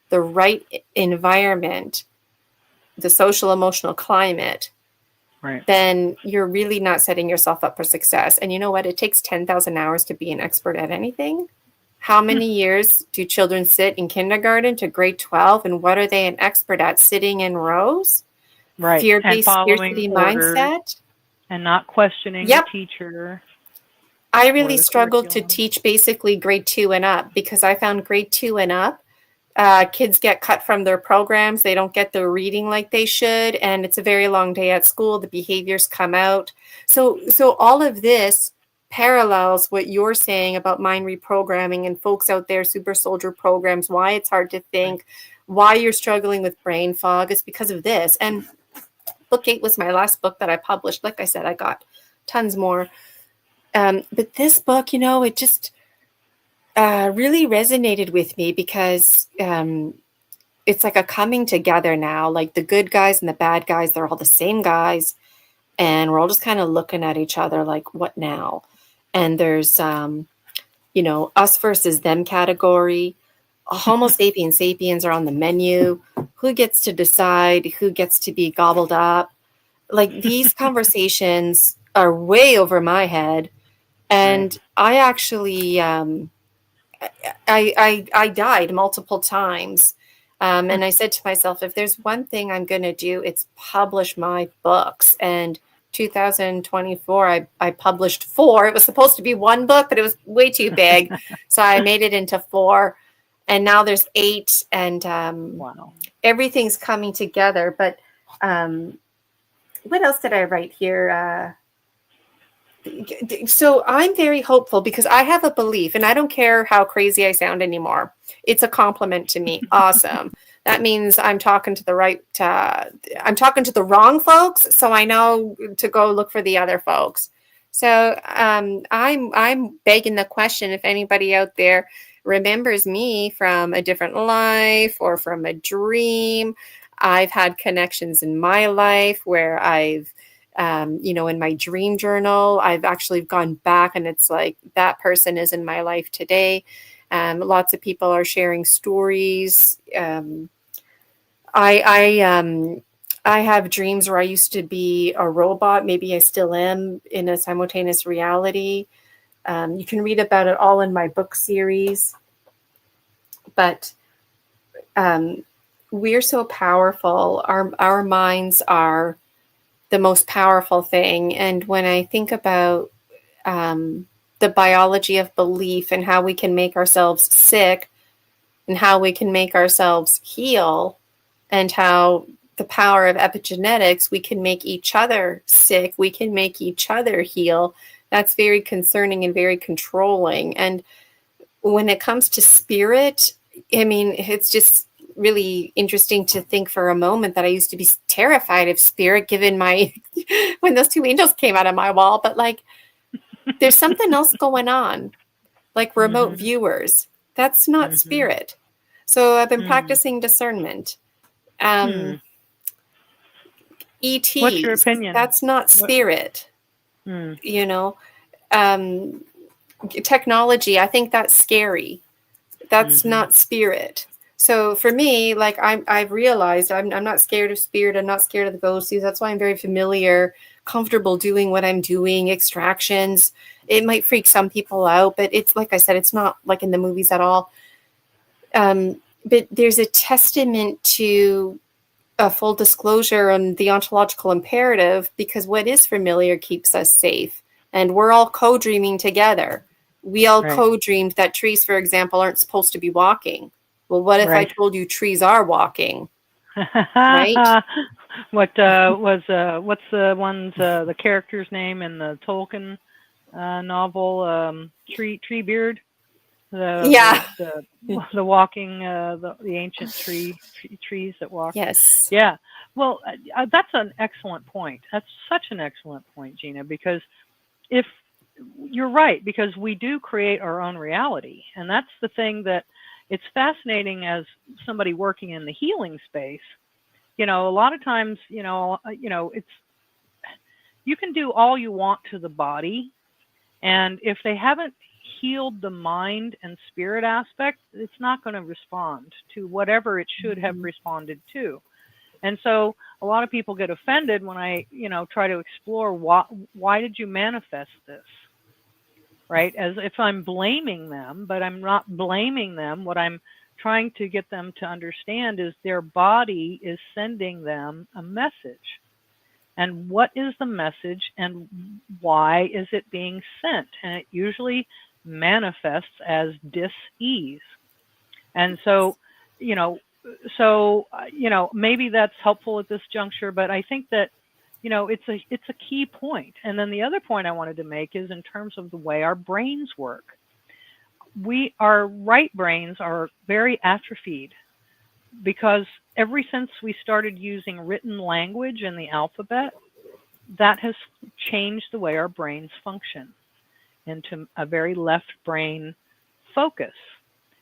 the right environment, the social emotional climate, then you're really not setting yourself up for success. And you know what? It takes 10,000 hours to be an expert at anything. How many years do children sit in kindergarten to grade 12? And what are they an expert at? Sitting in rows? Fear-based scarcity mindset, and not questioning the teacher. I really struggled to teach basically grade 2 and up, because I found grade 2 and up, kids get cut from their programs. They don't get their reading like they should, and it's a very long day at school. The behaviors come out. So all of this parallels what you're saying about mind reprogramming and folks out there, super soldier programs, why it's hard to think, why you're struggling with brain fog. It's because of this. And Book 8 was my last book that I published. Like I said, I got tons more. But this book, it just really resonated with me, because it's like a coming together now. Like the good guys and the bad guys, they're all the same guys. And we're all just kind of looking at each other like, what now? And there's, us versus them category. Homo sapiens are on the menu. Who gets to decide? Who gets to be gobbled up? Like, these conversations are way over my head. And I actually, I died multiple times. And I said to myself, if there's one thing I'm going to do, it's publish my books. And 2024, I published 4. It was supposed to be 1 book, but it was way too big. So I made it into 4. And now there's 8, and everything's coming together. But what else did I write here? So I'm very hopeful, because I have a belief, and I don't care how crazy I sound anymore. It's a compliment to me. Awesome. That means I'm talking to the I'm talking to the wrong folks. So I know to go look for the other folks. So I'm begging the question, if anybody out there remembers me from a different life or from a dream. I've had connections in my life where I've, in my dream journal, I've actually gone back, and it's like, that person is in my life today. Lots of people are sharing stories. I have dreams where I used to be a robot. Maybe I still am in a simultaneous reality. You can read about it all in my book series. But we're so powerful. Our minds are the most powerful thing. And when I think about the biology of belief and how we can make ourselves sick and how we can make ourselves heal, and how the power of epigenetics, we can make each other sick, we can make each other heal. That's very concerning and very controlling. And when it comes to spirit, I mean, it's just really interesting to think for a moment that I used to be terrified of spirit, given my when those 2 angels came out of my wall. But like, there's something else going on, like remote viewers. That's not spirit. So I've been practicing discernment. ETs. What's your opinion? That's not spirit. Technology, I think that's scary. That's not spirit. So for me, like, I've realized I'm not scared of spirit. I'm not scared of the ghosties. That's why I'm very familiar, comfortable doing what I'm doing, extractions. It might freak some people out, but it's, like I said, it's not like in the movies at all. But there's a testament to a full disclosure on the ontological imperative, because what is familiar keeps us safe. And we're all co-dreaming together. We all Right. co-dreamed that trees, for example, aren't supposed to be walking. Well, what if I Right. told you trees are walking? Right? What's the one's the character's name in the Tolkien novel? Treebeard. Yeah. The walking the ancient trees that walk. Yes. Yeah. Well, that's an excellent point. That's such an excellent point, Gina, because if you're right, because we do create our own reality, and that's the thing that it's fascinating as somebody working in the healing space. You know, a lot of times, it's you can do all you want to the body, and if they haven't healed the mind and spirit aspect, it's not going to respond to whatever it should have responded to. And so a lot of people get offended when I, try to explore why did you manifest this? Right? As if I'm blaming them, but I'm not blaming them. What I'm trying to get them to understand is their body is sending them a message. And what is the message and why is it being sent? And it usually manifests as dis-ease. And so, maybe that's helpful at this juncture, but I think that, it's a key point. And then the other point I wanted to make is in terms of the way our brains work. Our right brains are very atrophied because ever since we started using written language in the alphabet, that has changed the way our brains function into a very left brain focus.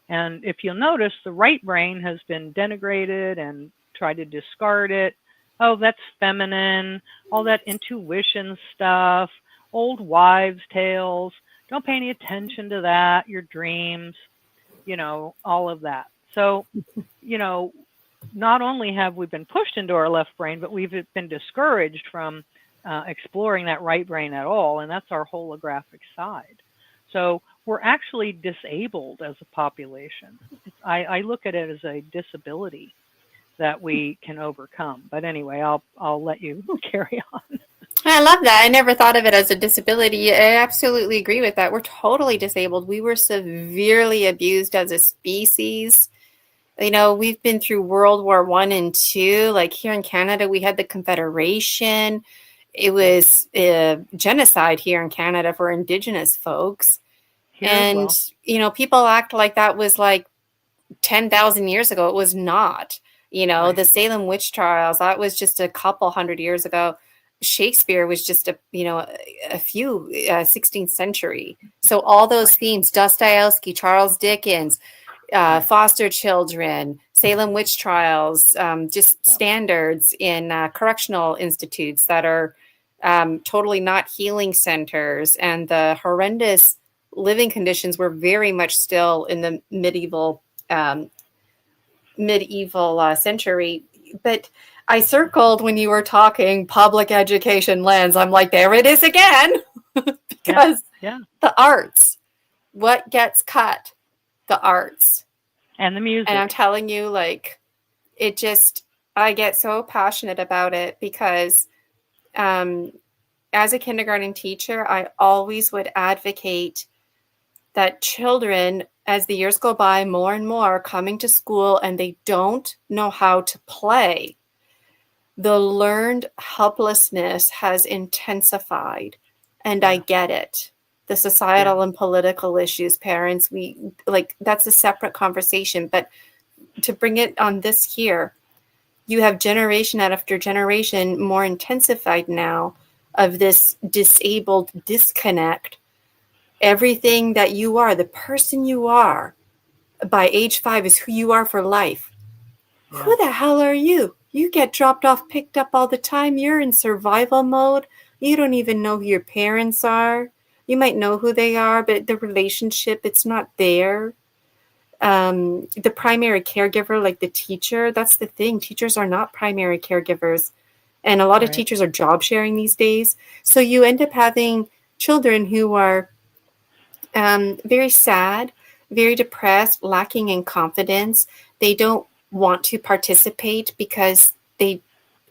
And if you'll notice, the right brain has been denigrated and tried to discard it. Oh, that's feminine, all that intuition stuff, old wives' tales. Don't pay any attention to that, your dreams, all of that. So, not only have we been pushed into our left brain, but we've been discouraged from exploring that right brain at all, and that's our holographic side. So we're actually disabled as a population. I look at it as a disability that we can overcome. But anyway, I'll let you carry on. I love that. I never thought of it as a disability. I absolutely agree with that. We're totally disabled. We were severely abused as a species. We've been through World War I and II. Like here in Canada, we had the Confederation. It was genocide here in Canada for Indigenous folks. And, people act like that was like 10,000 years ago. It was not. Right. The Salem witch trials, that was just a couple hundred years ago. Shakespeare was just a few 16th century. So all those themes, Dostoevsky, Charles Dickens, foster children, Salem witch trials, just standards in correctional institutes that are totally not healing centers, and the horrendous living conditions were very much still in the medieval century. But I circled when you were talking public education lens. I'm like, there it is again. Because the arts, what gets cut? The arts. And the music. And I'm telling you, like, I get so passionate about it because as a kindergarten teacher, I always would advocate that children, as the years go by, more and more are coming to school and they don't know how to play. The learned helplessness has intensified, and I get it. The societal and political issues, parents, that's a separate conversation. But to bring it on this here, you have generation after generation more intensified now of this disabled disconnect. Everything that you are, the person you are by age 5 is who you are for life. Yeah. Who the hell are you? You get dropped off, picked up all the time. You're in survival mode. You don't even know who your parents are. You might know who they are, but the relationship, it's not there. The primary caregiver, like the teacher, that's the thing. Teachers are not primary caregivers. And a lot of teachers are job sharing these days. So you end up having children who are very sad, very depressed, lacking in confidence. They don't want to participate because they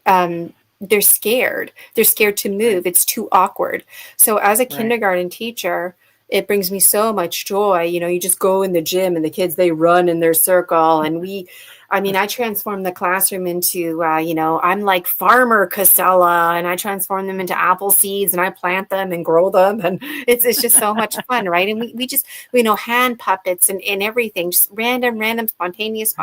they're scared. They're scared to move. It's too awkward. So as a kindergarten teacher, it brings me so much joy. You know, you just go in the gym and the kids, they run in their circle. And I transform the classroom into, I'm like Farmer Casella, and I transform them into apple seeds, and I plant them and grow them. And it's just so much fun, right? And we just, hand puppets and everything, just random, spontaneous.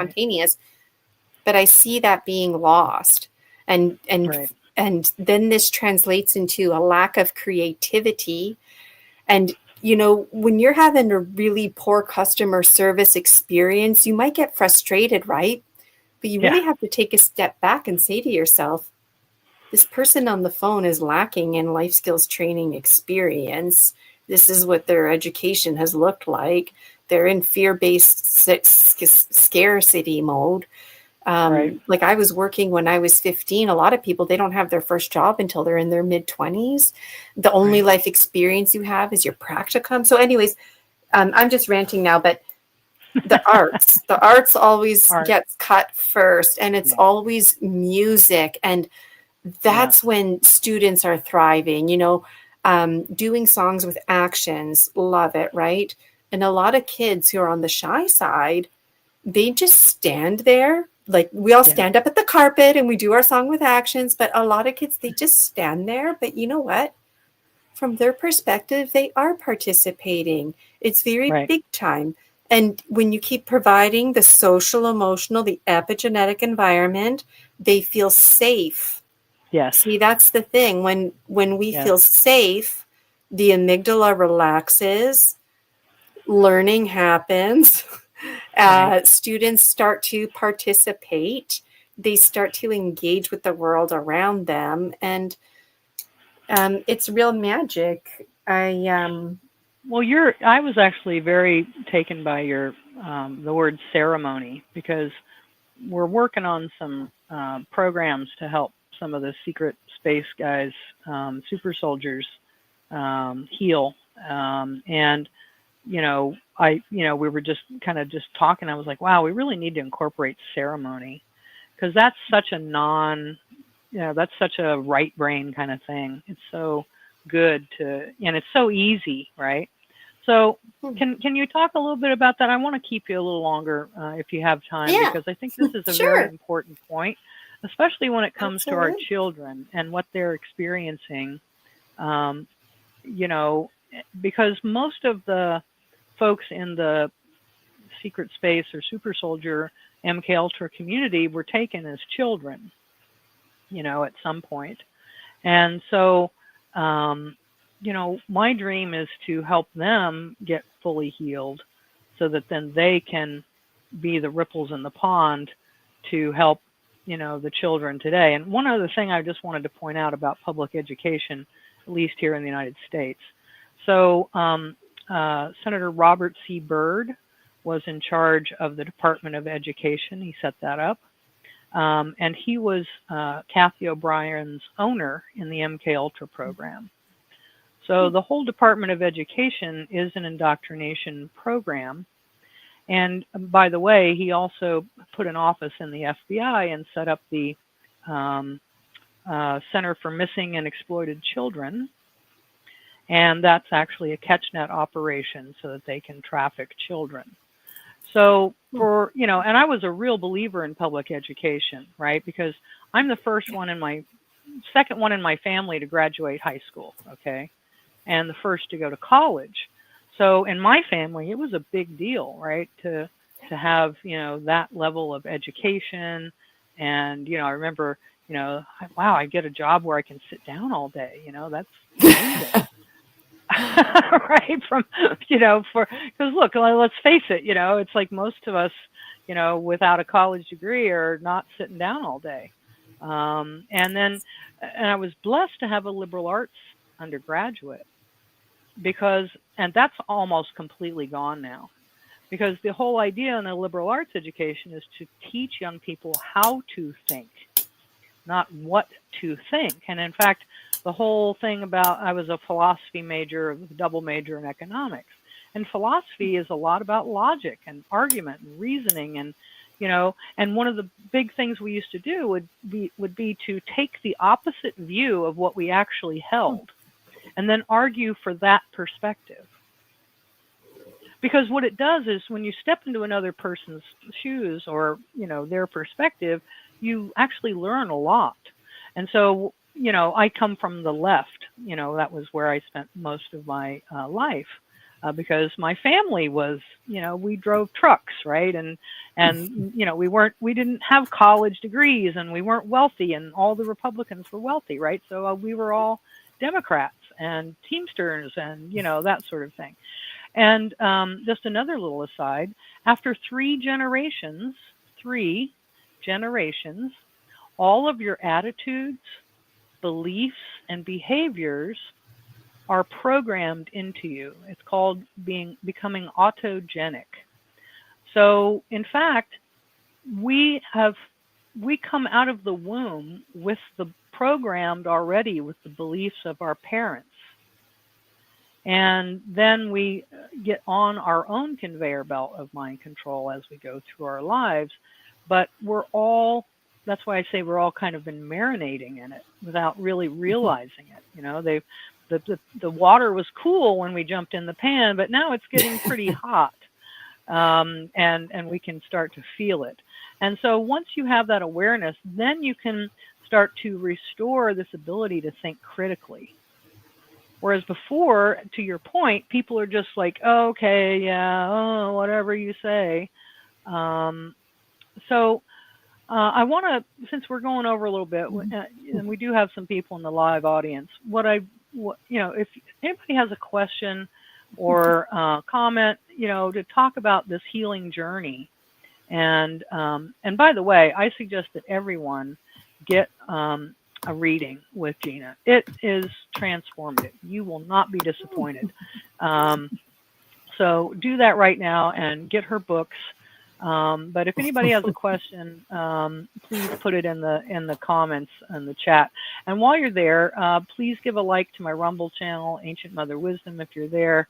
But I see that being lost. And then this translates into a lack of creativity. And, when you're having a really poor customer service experience, you might get frustrated, right? But you really have to take a step back and say to yourself, this person on the phone is lacking in life skills training experience. This is what their education has looked like. They're in fear-based scarcity mode. Like I was working when I was 15. A lot of people, they don't have their first job until they're in their mid-20s. The only life experience you have is your practicum. So anyways, I'm just ranting now, but the arts always gets cut first, and it's always music. And that's when students are thriving, doing songs with actions. Love it. Right. And a lot of kids who are on the shy side, they just stand there. Like we all stand up at the carpet and we do our song with actions, but a lot of kids, they just stand there. But you know what? From their perspective, they are participating. It's very big time. And when you keep providing the social, emotional, the epigenetic environment, they feel safe. Yes. See, that's the thing. When we feel safe, the amygdala relaxes, learning happens. Students start to participate. They start to engage with the world around them, and it's real magic. I was actually very taken by your the word ceremony, because we're working on some programs to help some of the secret space guys, super soldiers, heal, and we were just kind of talking. I was like, wow, we really need to incorporate ceremony, because that's such a that's such a right brain kind of thing. It's so good and it's so easy, right? So can you talk a little bit about that? I want to keep you a little longer if you have time, because I think this is a very important point, especially when it comes to our children and what they're experiencing. Because most of the folks in the secret space or super soldier MK Ultra community were taken as children, at some point. And so, my dream is to help them get fully healed so that then they can be the ripples in the pond to help, the children today. And one other thing I just wanted to point out about public education, at least here in the United States. So, Senator Robert C. Byrd was in charge of the Department of Education. He set that up. And he was Kathy O'Brien's owner in the MK Ultra program. So the whole Department of Education is an indoctrination program. And by the way, he also put an office in the FBI and set up the Center for Missing and Exploited Children. And that's actually a catchnet operation so that they can traffic children. So and I was a real believer in public education, right? Because I'm the second one in my family to graduate high school, okay? And the first to go to college. So in my family, it was a big deal, right? To have, that level of education. And, I remember, wow, I get a job where I can sit down all day, that's amazing. Right, because look, let's face it, it's like most of us, without a college degree are not sitting down all day. And I was blessed to have a liberal arts undergraduate, and that's almost completely gone now, because the whole idea in the liberal arts education is to teach young people how to think, not what to think. And in fact, the whole thing I was a philosophy major, a double major in economics. And philosophy is a lot about logic and argument and reasoning and, And one of the big things we used to do would be to take the opposite view of what we actually held and then argue for that perspective. Because what it does is when you step into another person's shoes or, their perspective, you actually learn a lot. And so, I come from the left, that was where I spent most of my life. Because my family was, we drove trucks, right? And we didn't have college degrees and we weren't wealthy, and all the Republicans were wealthy, right? So we were all Democrats and Teamsters and, that sort of thing. And just another little aside, after 3 generations, all of your attitudes, beliefs, and behaviors are programmed into you. It's called becoming autogenic. So in fact, we come out of the womb with the programmed already with the beliefs of our parents. And then we get on our own conveyor belt of mind control as we go through our lives. But that's why I say we're all kind of been marinating in it without really realizing it. The water was cool when we jumped in the pan, but now it's getting pretty hot, and we can start to feel it. And so once you have that awareness, then you can start to restore this ability to think critically. Whereas before, to your point, people are just like, oh, okay, yeah, whatever you say. So I want to, since we're going over a little bit, and we do have some people in the live audience, if anybody has a question or comment, to talk about this healing journey. And by the way, I suggest that everyone get a reading with Gina. It is transformative. You will not be disappointed. So do that right now and get her books. But if anybody has a question, please put it in the comments in the chat. And while you're there, please give a like to my Rumble channel, Ancient Mother Wisdom, if you're there,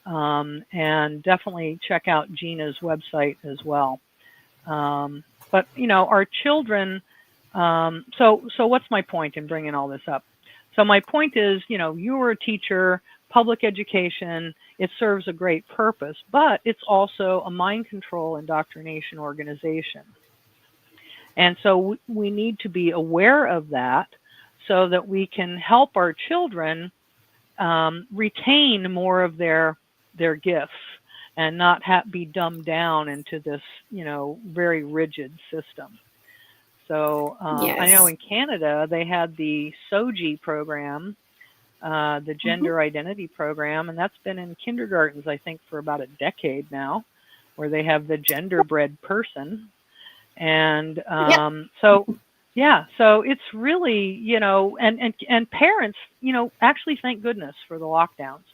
and definitely check out Gina's website as well. But our children. So what's my point in bringing all this up? So my point is, you were a teacher, public education. It serves a great purpose, but it's also a mind control indoctrination organization. And so we need to be aware of that so that we can help our children retain more of their gifts and not be dumbed down into this, very rigid system. So Yes. I know in Canada, they had the SOGI program, the gender identity program, and that's been in kindergartens, I think, for about a decade now, where they have the gender-bred person. And so it's really, and parents, actually thank goodness for the lockdowns,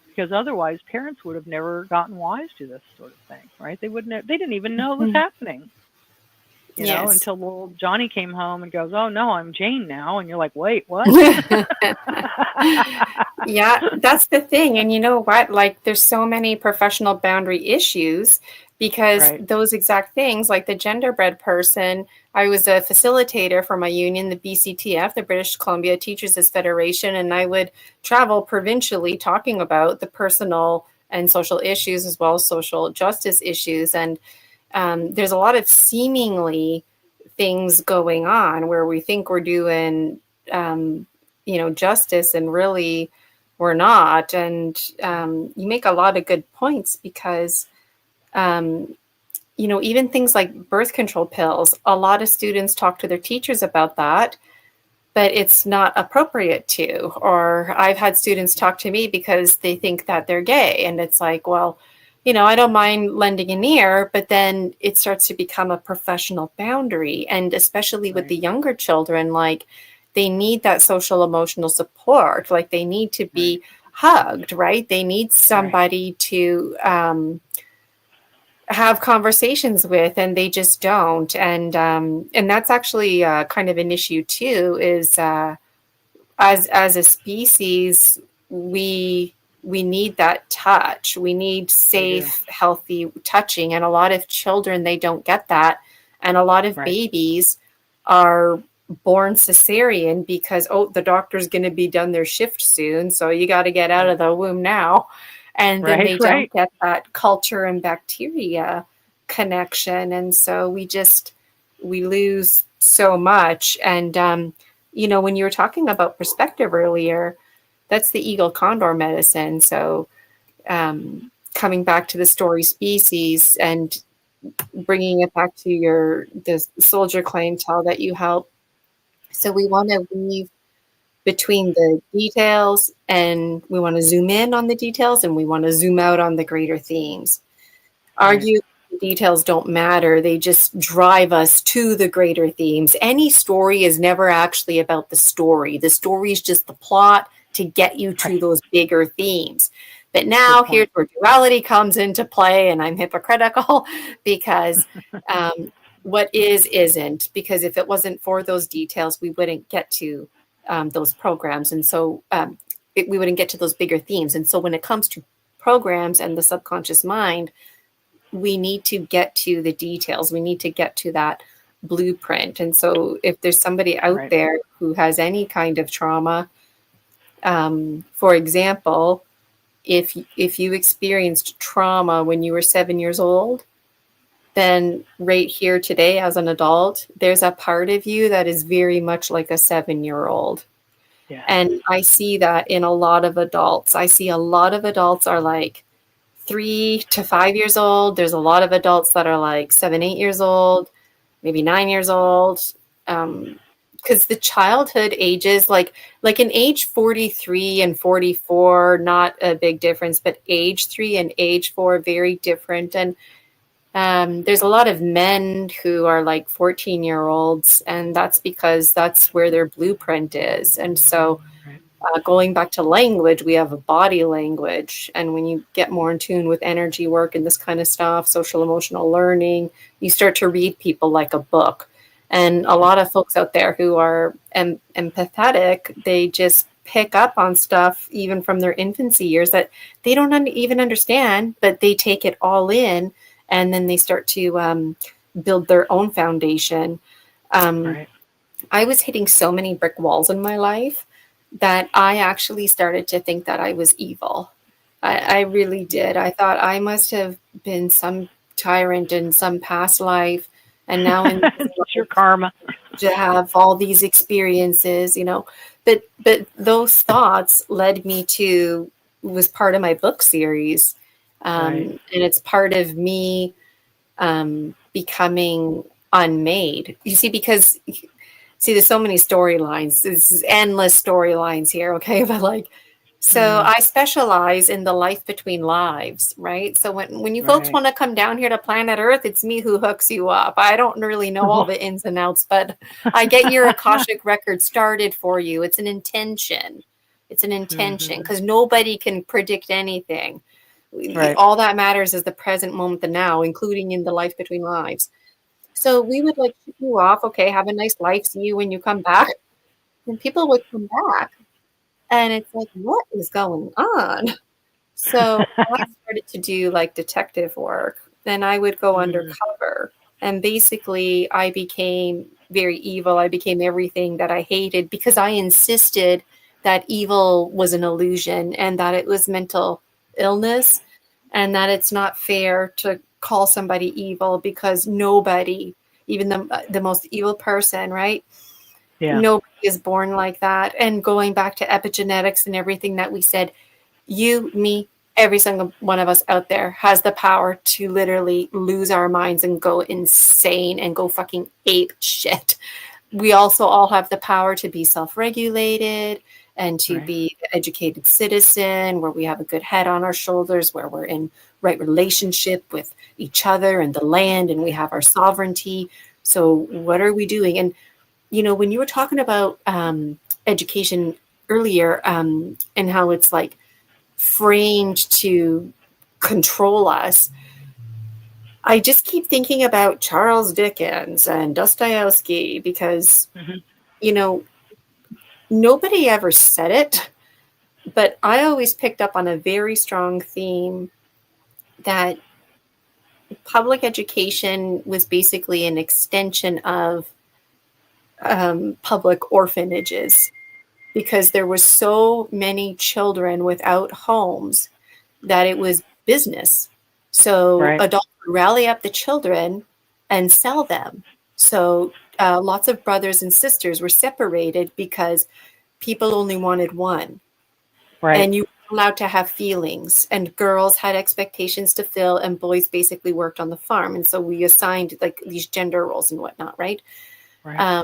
because otherwise parents would have never gotten wise to this sort of thing, right? They didn't even know it was happening. Until little Johnny came home and goes, oh, no, I'm Jane now. And you're like, wait, what? Yeah, that's the thing. And you know what? Like, there's so many professional boundary issues because those exact things, like the genderbread person, I was a facilitator for my union, the BCTF, the British Columbia Teachers' Federation, and I would travel provincially talking about the personal and social issues as well as social justice issues. And there's a lot of seemingly things going on where we think we're doing, justice, and really we're not. And you make a lot of good points because, even things like birth control pills, a lot of students talk to their teachers about that, but it's not appropriate to. Or I've had students talk to me because they think that they're gay. And it's like, well, I don't mind lending an ear, but then it starts to become a professional boundary. And especially with the younger children, like they need that social emotional support. Like they need to be hugged, right? They need somebody to have conversations with, and they just don't. And that's actually kind of an issue too, is as a species, we need that touch. We need safe, healthy touching. And a lot of children, they don't get that. And a lot of Right. babies are born cesarean because, oh, the doctor's going to be done their shift soon, so you got to get out of the womb now. And then Right, they right. don't get that culture and bacteria connection. And so we lose so much. And, when you were talking about perspective earlier, that's the eagle condor medicine. So coming back to the story species and bringing it back to the soldier clientele that you help. So we want to weave between the details, and we want to zoom in on the details, and we want to zoom out on the greater themes. Right. Argue the details don't matter. They just drive us to the greater themes. Any story is never actually about the story. The story is just the plot to get you to Right. those bigger themes. But now Good point. here's where duality comes into play, and I'm hypocritical because what isn't. Because if it wasn't for those details, we wouldn't get to those programs. And so we wouldn't get to those bigger themes. And so when it comes to programs and the subconscious mind, we need to get to the details. We need to get to that blueprint. And so if there's somebody out Right. there who has any kind of trauma, for example, if you experienced trauma when you were 7 years old, then right here today as an adult, there's a part of you that is very much like a 7-year-old. Yeah. And I see that in a lot of adults. I see a lot of adults are like 3 to 5 years old. There's a lot of adults that are like 7, 8 years old, maybe 9 years old. Because the childhood ages, like in age 43 and 44, not a big difference, but age 3 and age 4, very different. And there's a lot of men who are like 14-year-olds, and that's because that's where their blueprint is. And so going back to language, we have a body language. And when you get more in tune with energy work and this kind of stuff, social emotional learning, you start to read people like a book. And a lot of folks out there who are empathetic, they just pick up on stuff even from their infancy years that they don't even understand, but they take it all in, and then they start to build their own foundation. Right. I was hitting so many brick walls in my life that I actually started to think that I was evil. I really did. I thought I must have been some tyrant in some past life, and now in It's your karma. to have all these experiences, but those thoughts led me to, was part of my book series. Right. And it's part of me becoming unmade. You see, because there's so many storylines. There's endless storylines here, okay? But so I specialize in the life between lives, right? So when you folks Right. want to come down here to planet Earth, it's me who hooks you up. I don't really know all the ins and outs, but I get your Akashic record started for you. It's an intention. It's an intention because nobody can predict anything. Right. All that matters is the present moment, the now, including in the life between lives. So we would shoot you off. Okay, have a nice life. See you when you come back. And people would come back. And it's like, what is going on? So I started to do detective work. Then I would go undercover. And basically, I became very evil. I became everything that I hated because I insisted that evil was an illusion and that it was mental illness and that it's not fair to call somebody evil because nobody, even the most evil person, right? Yeah. Nobody is born like that. And going back to epigenetics and everything that we said, you, me, every single one of us out there has the power to literally lose our minds and go insane and go fucking ape shit. We also all have the power to be self-regulated and to be an educated citizen, where we have a good head on our shoulders, where we're in right relationship with each other and the land, and we have our sovereignty. So what are we doing? And when you were talking about education earlier, and how it's framed to control us, I just keep thinking about Charles Dickens and Dostoevsky because, nobody ever said it, but I always picked up on a very strong theme that public education was basically an extension of public orphanages, because there were so many children without homes that it was business. So Right. adults would rally up the children and sell them. So lots of brothers and sisters were separated because people only wanted one. Right. And you were allowed to have feelings, and girls had expectations to fill, and boys basically worked on the farm. And so we assigned like these gender roles and whatnot, right? Right.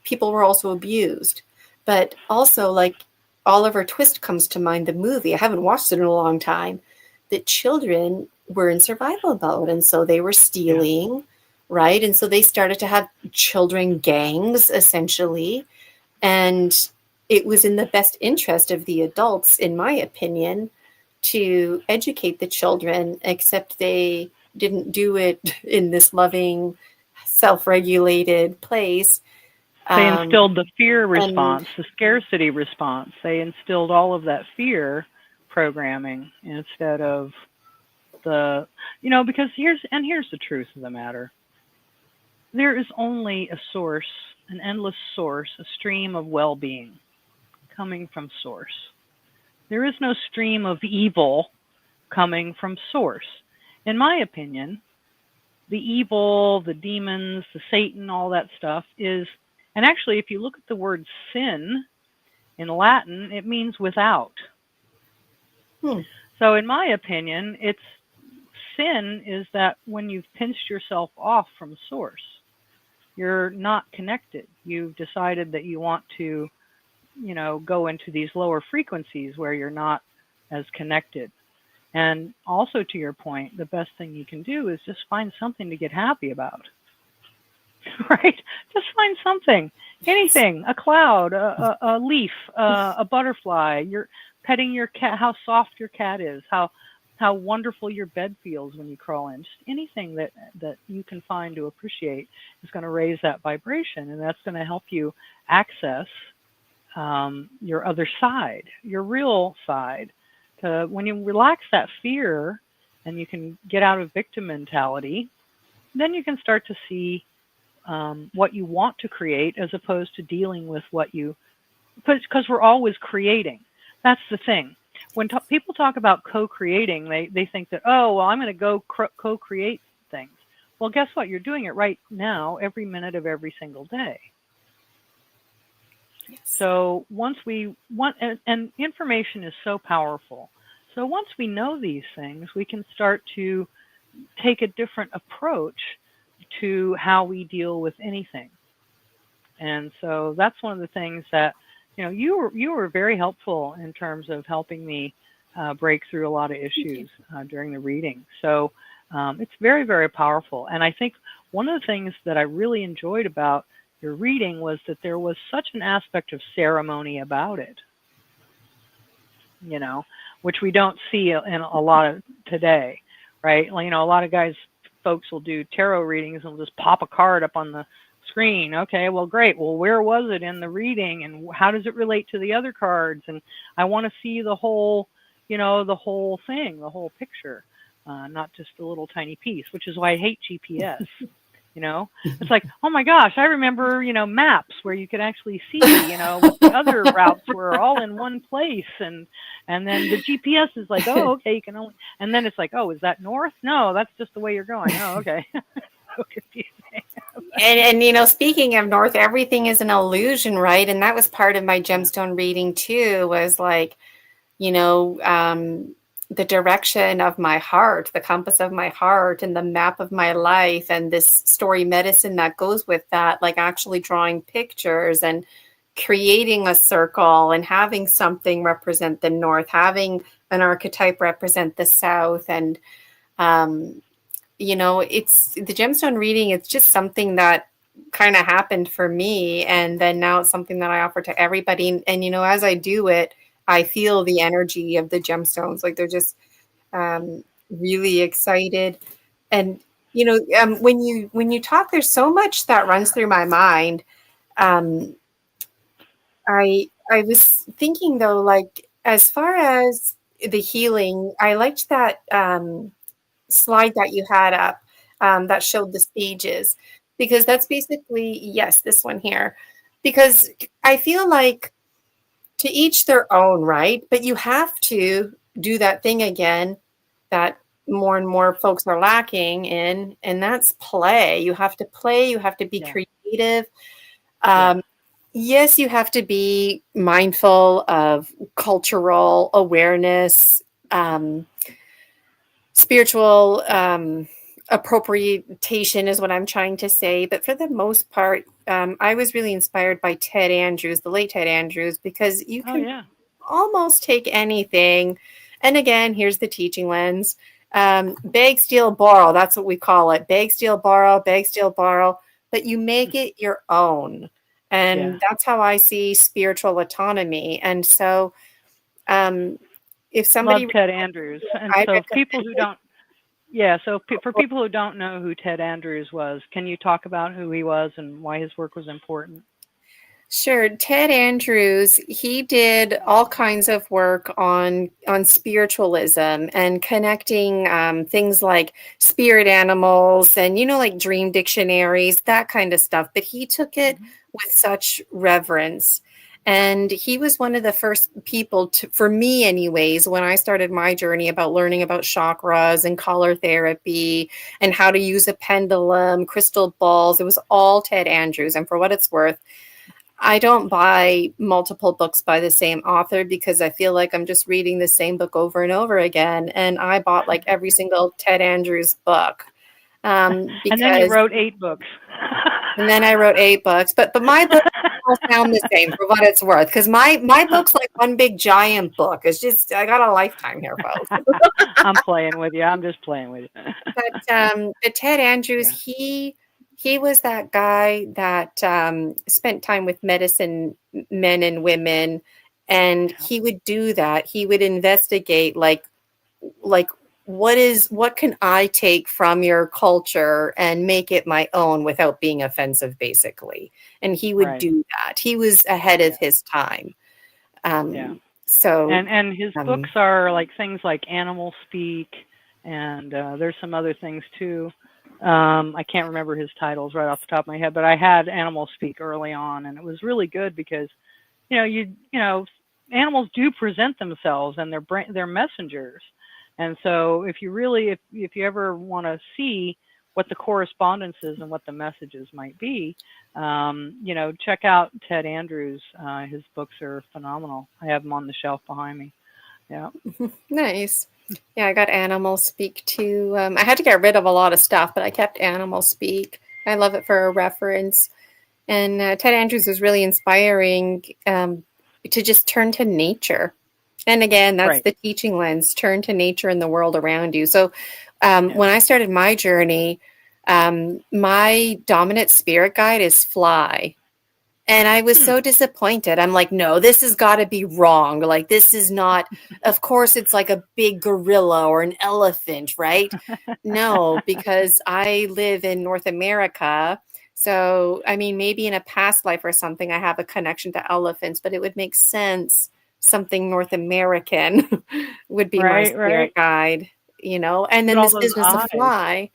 People were also abused. But also, like, Oliver Twist comes to mind, the movie. I haven't watched it in a long time. That children were in survival mode, and so they were stealing, right? And so they started to have children gangs, essentially. And it was in the best interest of the adults, in my opinion, to educate the children, except they didn't do it in this loving, self-regulated place. They instilled the fear response, the scarcity response. They instilled all of that fear programming instead of the, because here's the truth of the matter. There is only a source, an endless source, a stream of well-being coming from source. There is no stream of evil coming from source. In my opinion, the evil, the demons, the Satan, all that stuff is, and actually, if you look at the word sin in Latin, it means without. So in my opinion, sin is that when you've pinched yourself off from source, you're not connected. You've decided that you want to, go into these lower frequencies where you're not as connected. And also, to your point, the best thing you can do is just find something to get happy about. Right? Just find something, anything, a cloud, a leaf, a butterfly, you're petting your cat, how soft your cat is, how wonderful your bed feels when you crawl in. Just anything that you can find to appreciate is going to raise that vibration, and that's going to help you access your other side, your real side. When you relax that fear and you can get out of victim mentality, then you can start to see what you want to create, as opposed to dealing with because we're always creating. That's the thing. When people talk about co-creating, they think that, oh, well, I'm going to go co-create things. Well, guess what? You're doing it right now, every minute of every single day. Yes. So and information is so powerful. So once we know these things, we can start to take a different approach to how we deal with anything. And so that's one of the things that, you were very helpful in terms of helping me break through a lot of issues during the reading. So it's very, very powerful. And I think one of the things that I really enjoyed about your reading was that there was such an aspect of ceremony about it, which we don't see in a lot of today, right? A lot of folks will do tarot readings and will just pop a card up on the screen. Okay, well, great. Well, where was it in the reading, and how does it relate to the other cards? And I want to see the whole, the whole thing, the whole picture, not just a little tiny piece, which is why I hate GPS. It's like, oh my gosh, I remember, maps where you could actually see, what the other routes were all in one place. And then the GPS is like, oh, okay, you can only, and then it's like, oh, is that north? No, that's just the way you're going. Oh, okay. So confusing. And speaking of north, everything is an illusion, right? And that was part of my gemstone reading too, was like, the direction of my heart, the compass of my heart, and the map of my life, and this story medicine that goes with that, like actually drawing pictures and creating a circle and having something represent the north, having an archetype represent the south. And, it's the gemstone reading. It's just something that kind of happened for me. And then now it's something that I offer to everybody. And as I do it, I feel the energy of the gemstones. Like they're just really excited. And, when you talk, there's so much that runs through my mind. I was thinking though, like, as far as the healing, I liked that slide that you had up that showed the stages, because that's basically, yes, this one here, because I feel like to each their own, right? But you have to do that thing again that more and more folks are lacking in, and that's play. You have to play, you have to be creative. Yes, you have to be mindful of cultural awareness, spiritual appropriation is what I'm trying to say. But for the most part, I was really inspired by Ted Andrews, the late Ted Andrews, because you can almost take anything. And again, here's the teaching lens. Beg, steal, borrow. That's what we call it. Beg, steal, borrow, beg, steal, borrow. But you make it your own. And that's how I see spiritual autonomy. And so if somebody... Love Ted Andrews. And so people who don't... so for people who don't know who Ted Andrews was, can you talk about who he was and why his work was important? Sure. Ted Andrews, he did all kinds of work on spiritualism and connecting things like spirit animals and, like dream dictionaries, that kind of stuff. But he took it with such reverence. And he was one of the first people for me anyways, when I started my journey about learning about chakras and color therapy and how to use a pendulum, crystal balls. It was all Ted Andrews. And for what it's worth, I don't buy multiple books by the same author because I feel like I'm just reading the same book over and over again. And I bought like every single Ted Andrews book. And then you wrote 8 books. And then I wrote 8 books. But my books all sound the same for what it's worth. Because my book's like one big giant book. It's just, I got a lifetime here, folks. I'm playing with you. I'm just playing with you. But Ted Andrews, he was that guy that spent time with medicine men and women, and he would do that. He would investigate like what can I take from your culture and make it my own without being offensive, basically. And he would do that. He was ahead of his time. So and his books are like things like Animal Speak, and there's some other things too. I can't remember his titles right off the top of my head, but I had Animal Speak early on, and it was really good because, animals do present themselves and they're messengers. And so if you ever want to see what the correspondence is and what the messages might be, check out Ted Andrews. His books are phenomenal. I have them on the shelf behind me. Yeah. Nice. Yeah, I got Animal Speak too. I had to get rid of a lot of stuff, but I kept Animal Speak. I love it for a reference. And Ted Andrews was really inspiring to just turn to nature. And again, that's the teaching lens, turn to nature and the world around you. So when I started my journey, my dominant spirit guide is fly. And I was so disappointed. I'm like, no, this has got to be wrong. Like, this is not, of course, it's like a big gorilla or an elephant, right? No, because I live in North America. So, I mean, maybe in a past life or something, I have a connection to elephants, but it would make sense. Something North American would be my spirit guide, and then this business of fly.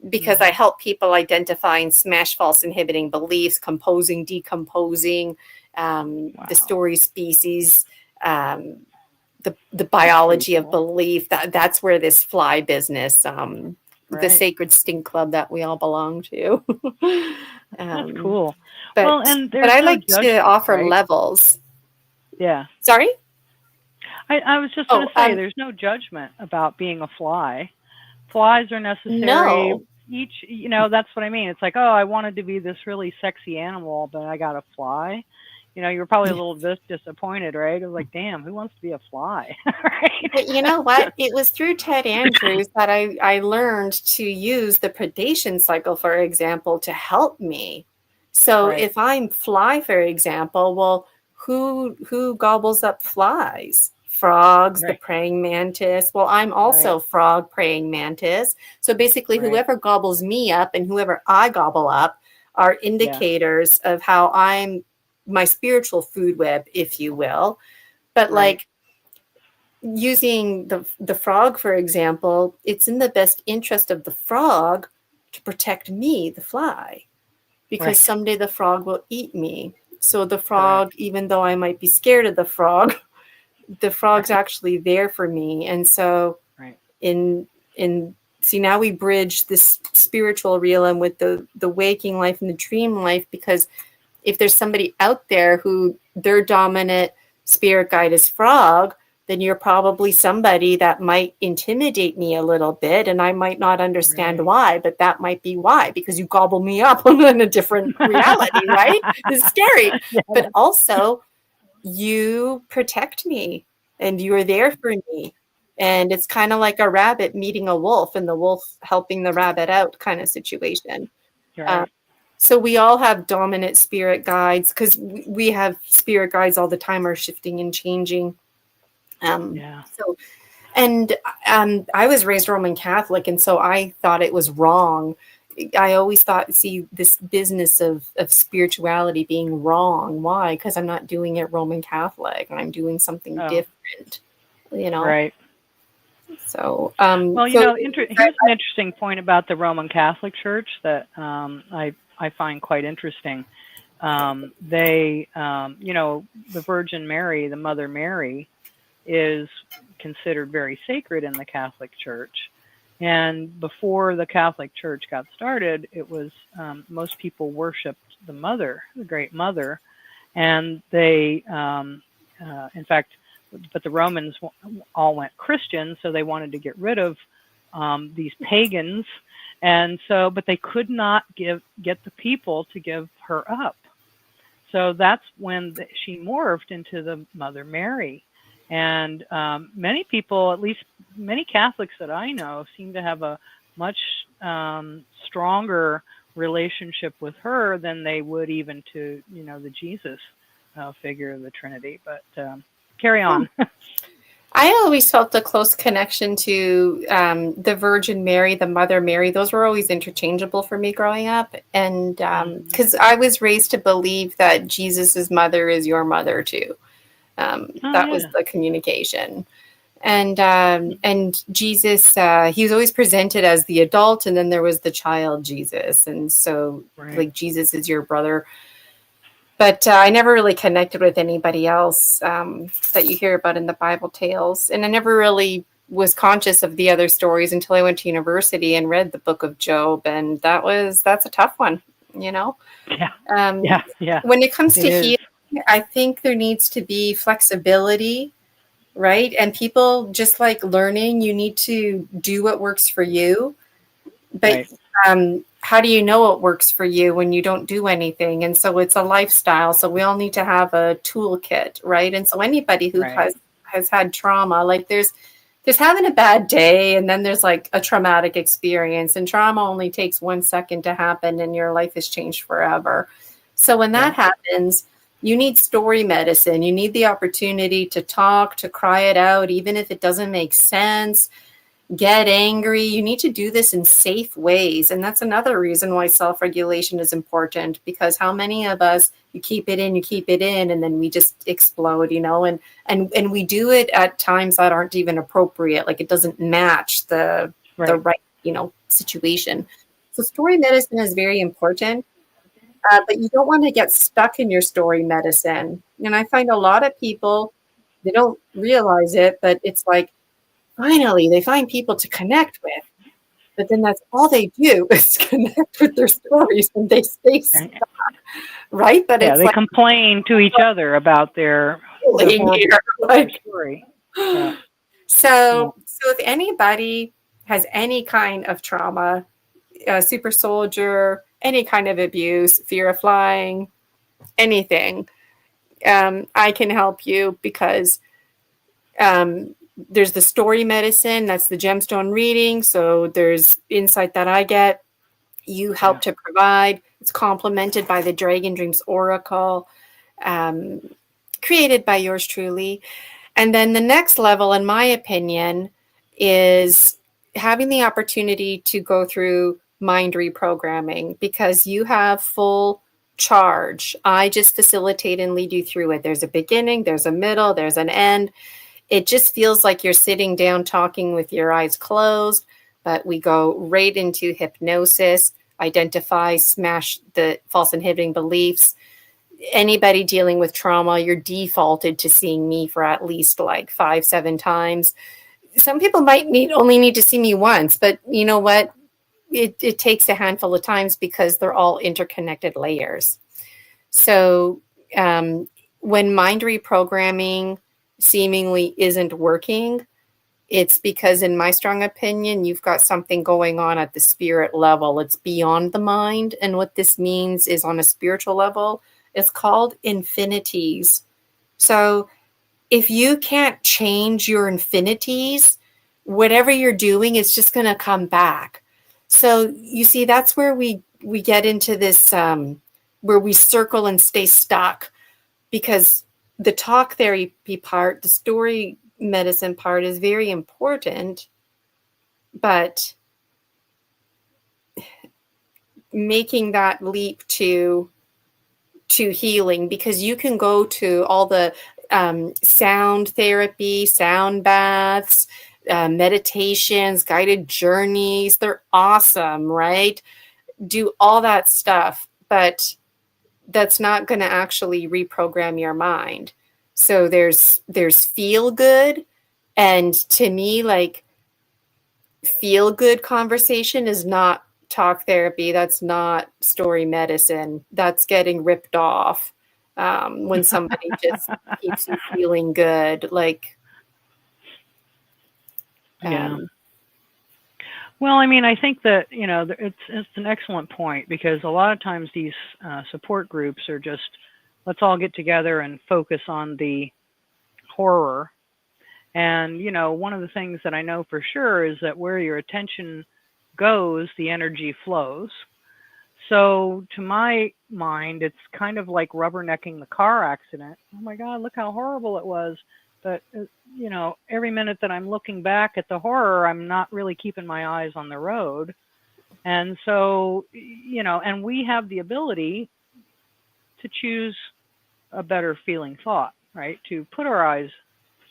Because I help people identify and smash false inhibiting beliefs, composing, decomposing, the story species, the biology of belief. That's where this fly business, the sacred stink club that we all belong to. That's cool. But I like to offer levels. Yeah. Sorry? I was just going to say, there's no judgment about being a fly. Flies are necessary. No. That's what I mean. It's like, I wanted to be this really sexy animal, but I got a fly. You were probably a little bit disappointed, right? It was like, damn, who wants to be a fly? Right? But you know what? It was through Ted Andrews that I learned to use the predation cycle, for example, to help me. So if I'm fly, for example, well, who gobbles up flies? Frogs, the praying mantis. Well, I'm also frog, praying mantis. So basically, whoever gobbles me up and whoever I gobble up are indicators of how I'm my spiritual food web, if you will. But using the frog, for example, it's in the best interest of the frog to protect me, the fly, because Right. someday the frog will eat me. So the frog, even though I might be scared of the frog's actually there for me. And so Right. in see, now we bridge this spiritual realm with the waking life and the dream life, because if there's somebody out there who their dominant spirit guide is frog, then you're probably somebody that might intimidate me a little bit, and I might not understand Right. why, but that might be why, because you gobble me up in a different reality, right? It's scary. Yeah. But also you protect me and you are there for me. And it's kind of like a rabbit meeting a wolf and the wolf helping the rabbit out kind of situation. Right. So we all have dominant spirit guides, because we have spirit guides all the time, are shifting and changing. Yeah. So, and I was raised Roman Catholic, and so I thought it was wrong. I always thought, see, this business of spirituality being wrong. Why? Because I'm not doing it Roman Catholic. I'm doing something different, you know? Right. So, well, you know, here's an interesting point about the Roman Catholic Church that I find quite interesting. They, you know, the Virgin Mary, the Mother Mary, is considered very sacred in the Catholic Church. And before the Catholic Church got started, it was most people worshipped the Mother, the Great Mother, and they, in fact, but the Romans all went Christian, so they wanted to get rid of these pagans, and so, but they could not get the people to give her up. So that's when she morphed into the Mother Mary. And many people, at least many Catholics that I know, seem to have a much stronger relationship with her than they would even to, you know, the Jesus figure of the Trinity. But carry on. I always felt a close connection to the Virgin Mary, the Mother Mary. Those were always interchangeable for me growing up. And because I was raised to believe that Jesus's mother is your mother too. That was the communication. And Jesus, he was always presented as the adult, and then there was the child Jesus. And so like Jesus is your brother. But I never really connected with anybody else that you hear about in the Bible tales. And I never really was conscious of the other stories until I went to university and read the book of Job. And that's a tough one, you know? Yeah. When it comes to healing, I think there needs to be flexibility, right? And people, just like learning, you need to do what works for you. But how do you know what works for you when you don't do anything? And so it's a lifestyle. So we all need to have a toolkit, right? And so anybody who has had trauma, like there's having a bad day, and then there's like a traumatic experience, and trauma only takes 1 second to happen and your life has changed forever. So when that happens, you need story medicine. You need the opportunity to talk, to cry it out, even if it doesn't make sense. Get angry. You need to do this in safe ways. And that's another reason why self-regulation is important, because how many of us, you keep it in, and then we just explode, you know, and we do it at times that aren't even appropriate. Like it doesn't match the right, you know, situation. So story medicine is very important, but you don't want to get stuck in your story medicine. And I find a lot of people, they don't realize it, but it's like, finally, they find people to connect with, but then that's all they do is connect with their stories, and they stay stuck, right? But it's they complain to each other about their story. Yeah. So if anybody has any kind of trauma, super soldier, any kind of abuse, fear of flying, anything, I can help you, because there's the story medicine, that's the gemstone reading. So there's insight that I get, you help to provide. It's complemented by the Dragon Dreams Oracle, created by yours truly. And then the next level, in my opinion, is having the opportunity to go through mind reprogramming, because you have full charge. I just facilitate and lead you through it. There's a beginning, there's a middle, there's an end. It just feels like you're sitting down talking with your eyes closed, but we go right into hypnosis, identify, smash the false inhibiting beliefs. Anybody dealing with trauma, you're defaulted to seeing me for at least like 5-7 times. Some people might only need to see me once, but you know what? It takes a handful of times because they're all interconnected layers. So when mind reprogramming seemingly isn't working, it's because, in my strong opinion, you've got something going on at the spirit level. It's beyond the mind. And what this means is, on a spiritual level, it's called infinities. So if you can't change your infinities, whatever you're doing is just going to come back. So you see, that's where we get into this, where we circle and stay stuck, because the talk therapy part, the story medicine part is very important, but making that leap to healing, because you can go to all the sound therapy, sound baths, meditations, guided journeys. They're awesome, right? Do all that stuff, but that's not going to actually reprogram your mind. So there's feel good, and to me, like, feel good conversation is not talk therapy. That's not story medicine. That's getting ripped off when somebody just keeps you feeling good. Like, Yeah. Well, I mean, I think that, you know, it's an excellent point, because a lot of times these support groups are just, let's all get together and focus on the horror. And, you know, one of the things that I know for sure is that where your attention goes, the energy flows. So to my mind, it's kind of like rubbernecking the car accident. Oh my God, look how horrible it was. But, you know, every minute that I'm looking back at the horror, I'm not really keeping my eyes on the road. And so, you know, and we have the ability to choose a better feeling thought, right? To put our eyes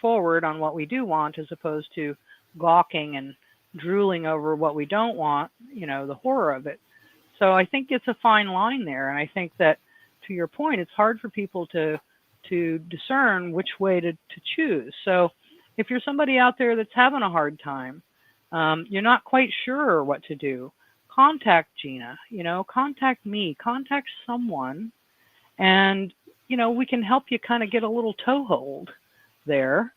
forward on what we do want, as opposed to gawking and drooling over what we don't want, you know, the horror of it. So I think it's a fine line there. And I think that, to your point, it's hard for people to discern which way to choose. So if you're somebody out there that's having a hard time, you're not quite sure what to do, contact Gina, you know, contact me, contact someone, and, you know, we can help you kind of get a little toehold there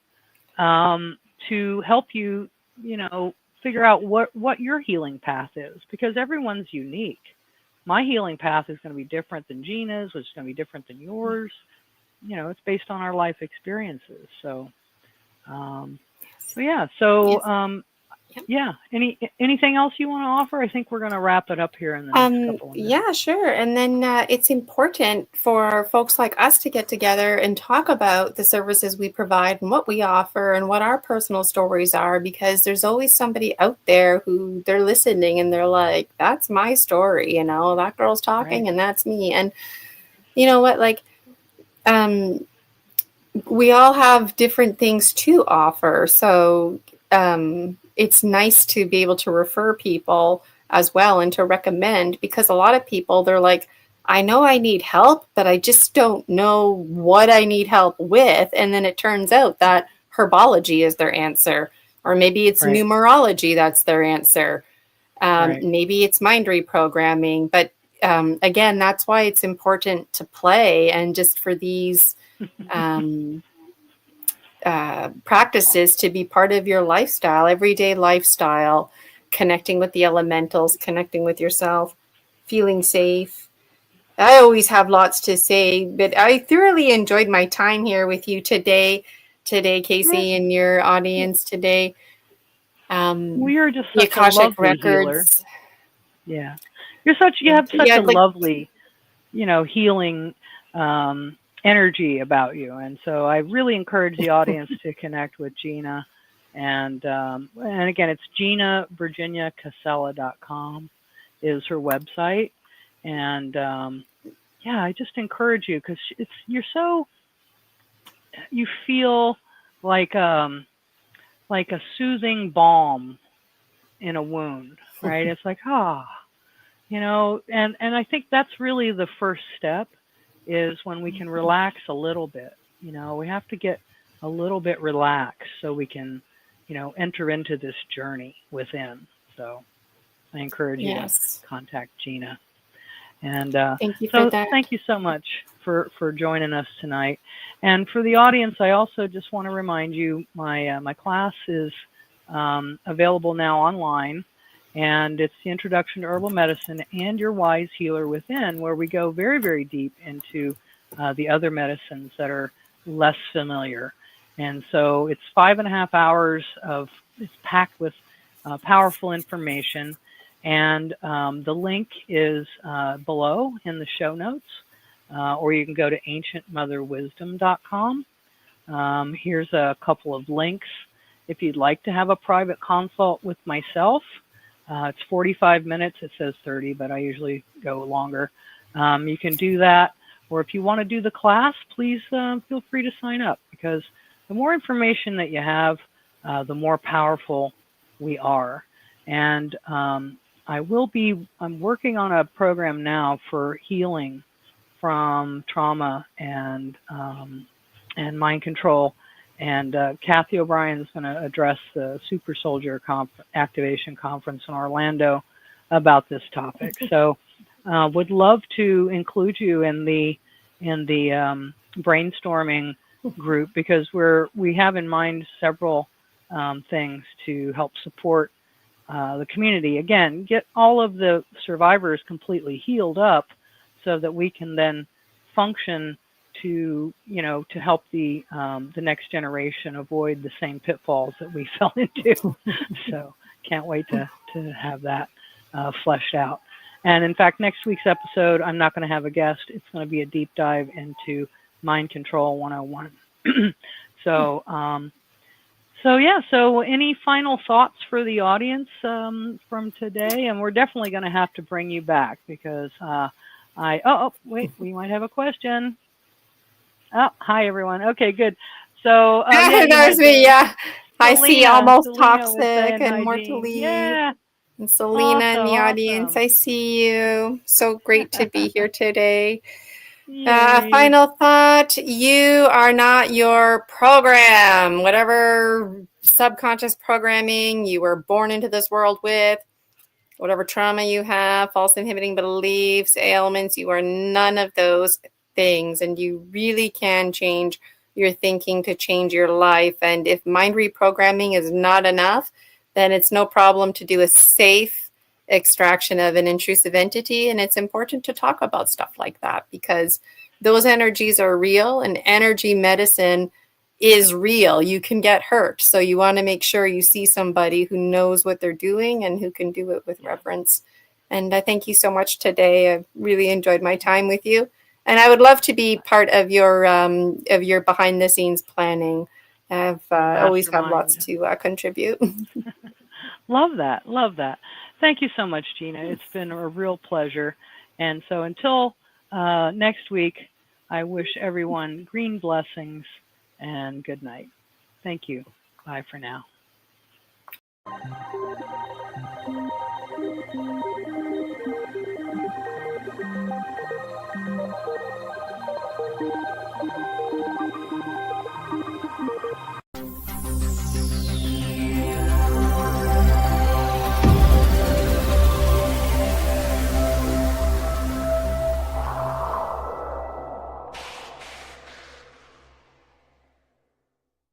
to help you, you know, figure out what your healing path is, because everyone's unique. My healing path is going to be different than Gina's, which is going to be different than yours. You know, it's based on our life experiences. So, yeah. So, yeah. Anything else you want to offer? I think we're going to wrap it up here in the next couple of minutes. Yeah, sure. And then it's important for folks like us to get together and talk about the services we provide and what we offer and what our personal stories are, because there's always somebody out there who they're listening and they're like, that's my story, you know, that girl's talking, right, and that's me. And you know what, like, we all have different things to offer. So it's nice to be able to refer people as well and to recommend, because a lot of people, they're like, I know I need help, but I just don't know what I need help with. And then it turns out that herbology is their answer, or maybe it's numerology that's their answer. Maybe it's mind reprogramming. But again, that's why it's important to play, and just for these practices to be part of your lifestyle, everyday lifestyle, connecting with the elementals, connecting with yourself, feeling safe. I always have lots to say, but I thoroughly enjoyed my time here with you today, Casey, and your audience today. We are just such a lovely healer. Yeah. You have such a lovely, you know, healing energy about you. And so I really encourage the audience to connect with Gina. And again, it's GinaVirginiaCasella.com is her website. And yeah, I just encourage you, because you feel like a soothing balm in a wound, right? It's like, and I think that's really the first step, is when we can relax a little bit. We have to get a little bit relaxed so we can, enter into this journey within. So I encourage you to Yes. contact Gina. And Thank you for so that. thank you so much for joining us tonight. And for the audience, I also just want to remind you, my class is available now online, and it's the Introduction to Herbal Medicine and Your Wise Healer Within, where we go very, very deep into the other medicines that are less familiar. And so it's 5.5 hours it's packed with powerful information. And the link is below in the show notes, or you can go to ancientmotherwisdom.com. Here's a couple of links. If you'd like to have a private consult with myself, it's 45 minutes. It says 30, but I usually go longer. You can do that. Or if you want to do the class, please feel free to sign up, because the more information that you have, the more powerful we are. And I'm working on a program now for healing from trauma and mind control. And Kathy O'Brien is going to address the Super Soldier Activation Conference in Orlando about this topic. So would love to include you in the brainstorming group, because we have in mind several things to help support the community. Again, get all of the survivors completely healed up so that we can then function to help the next generation avoid the same pitfalls that we fell into. So can't wait to have that fleshed out. And in fact, next week's episode, I'm not going to have a guest. It's going to be a deep dive into Mind Control 101. So any final thoughts for the audience from today? And we're definitely going to have to bring you back, because wait, we might have a question. Oh, hi, everyone. Okay, good. So There's me, yeah. I see Almost Selena Toxic and Mortally. Yeah. And Selena in the audience. Awesome. I see you. So great to be here today. Yay. Final thought: you are not your program. Whatever subconscious programming you were born into this world with, whatever trauma you have, false inhibiting beliefs, ailments, you are none of those things. And you really can change your thinking to change your life. And if mind reprogramming is not enough, then it's no problem to do a safe extraction of an intrusive entity. And it's important to talk about stuff like that, because those energies are real, and energy medicine is real. You can get hurt. So you want to make sure you see somebody who knows what they're doing and who can do it with reverence. And I thank you so much today. I really enjoyed my time with you. And I would love to be part of your behind the scenes planning. I've always have lots to contribute. Love that. Love that. Thank you so much, Gina. It's been a real pleasure. And so until next week, I wish everyone green blessings and good night. Thank you. Bye for now.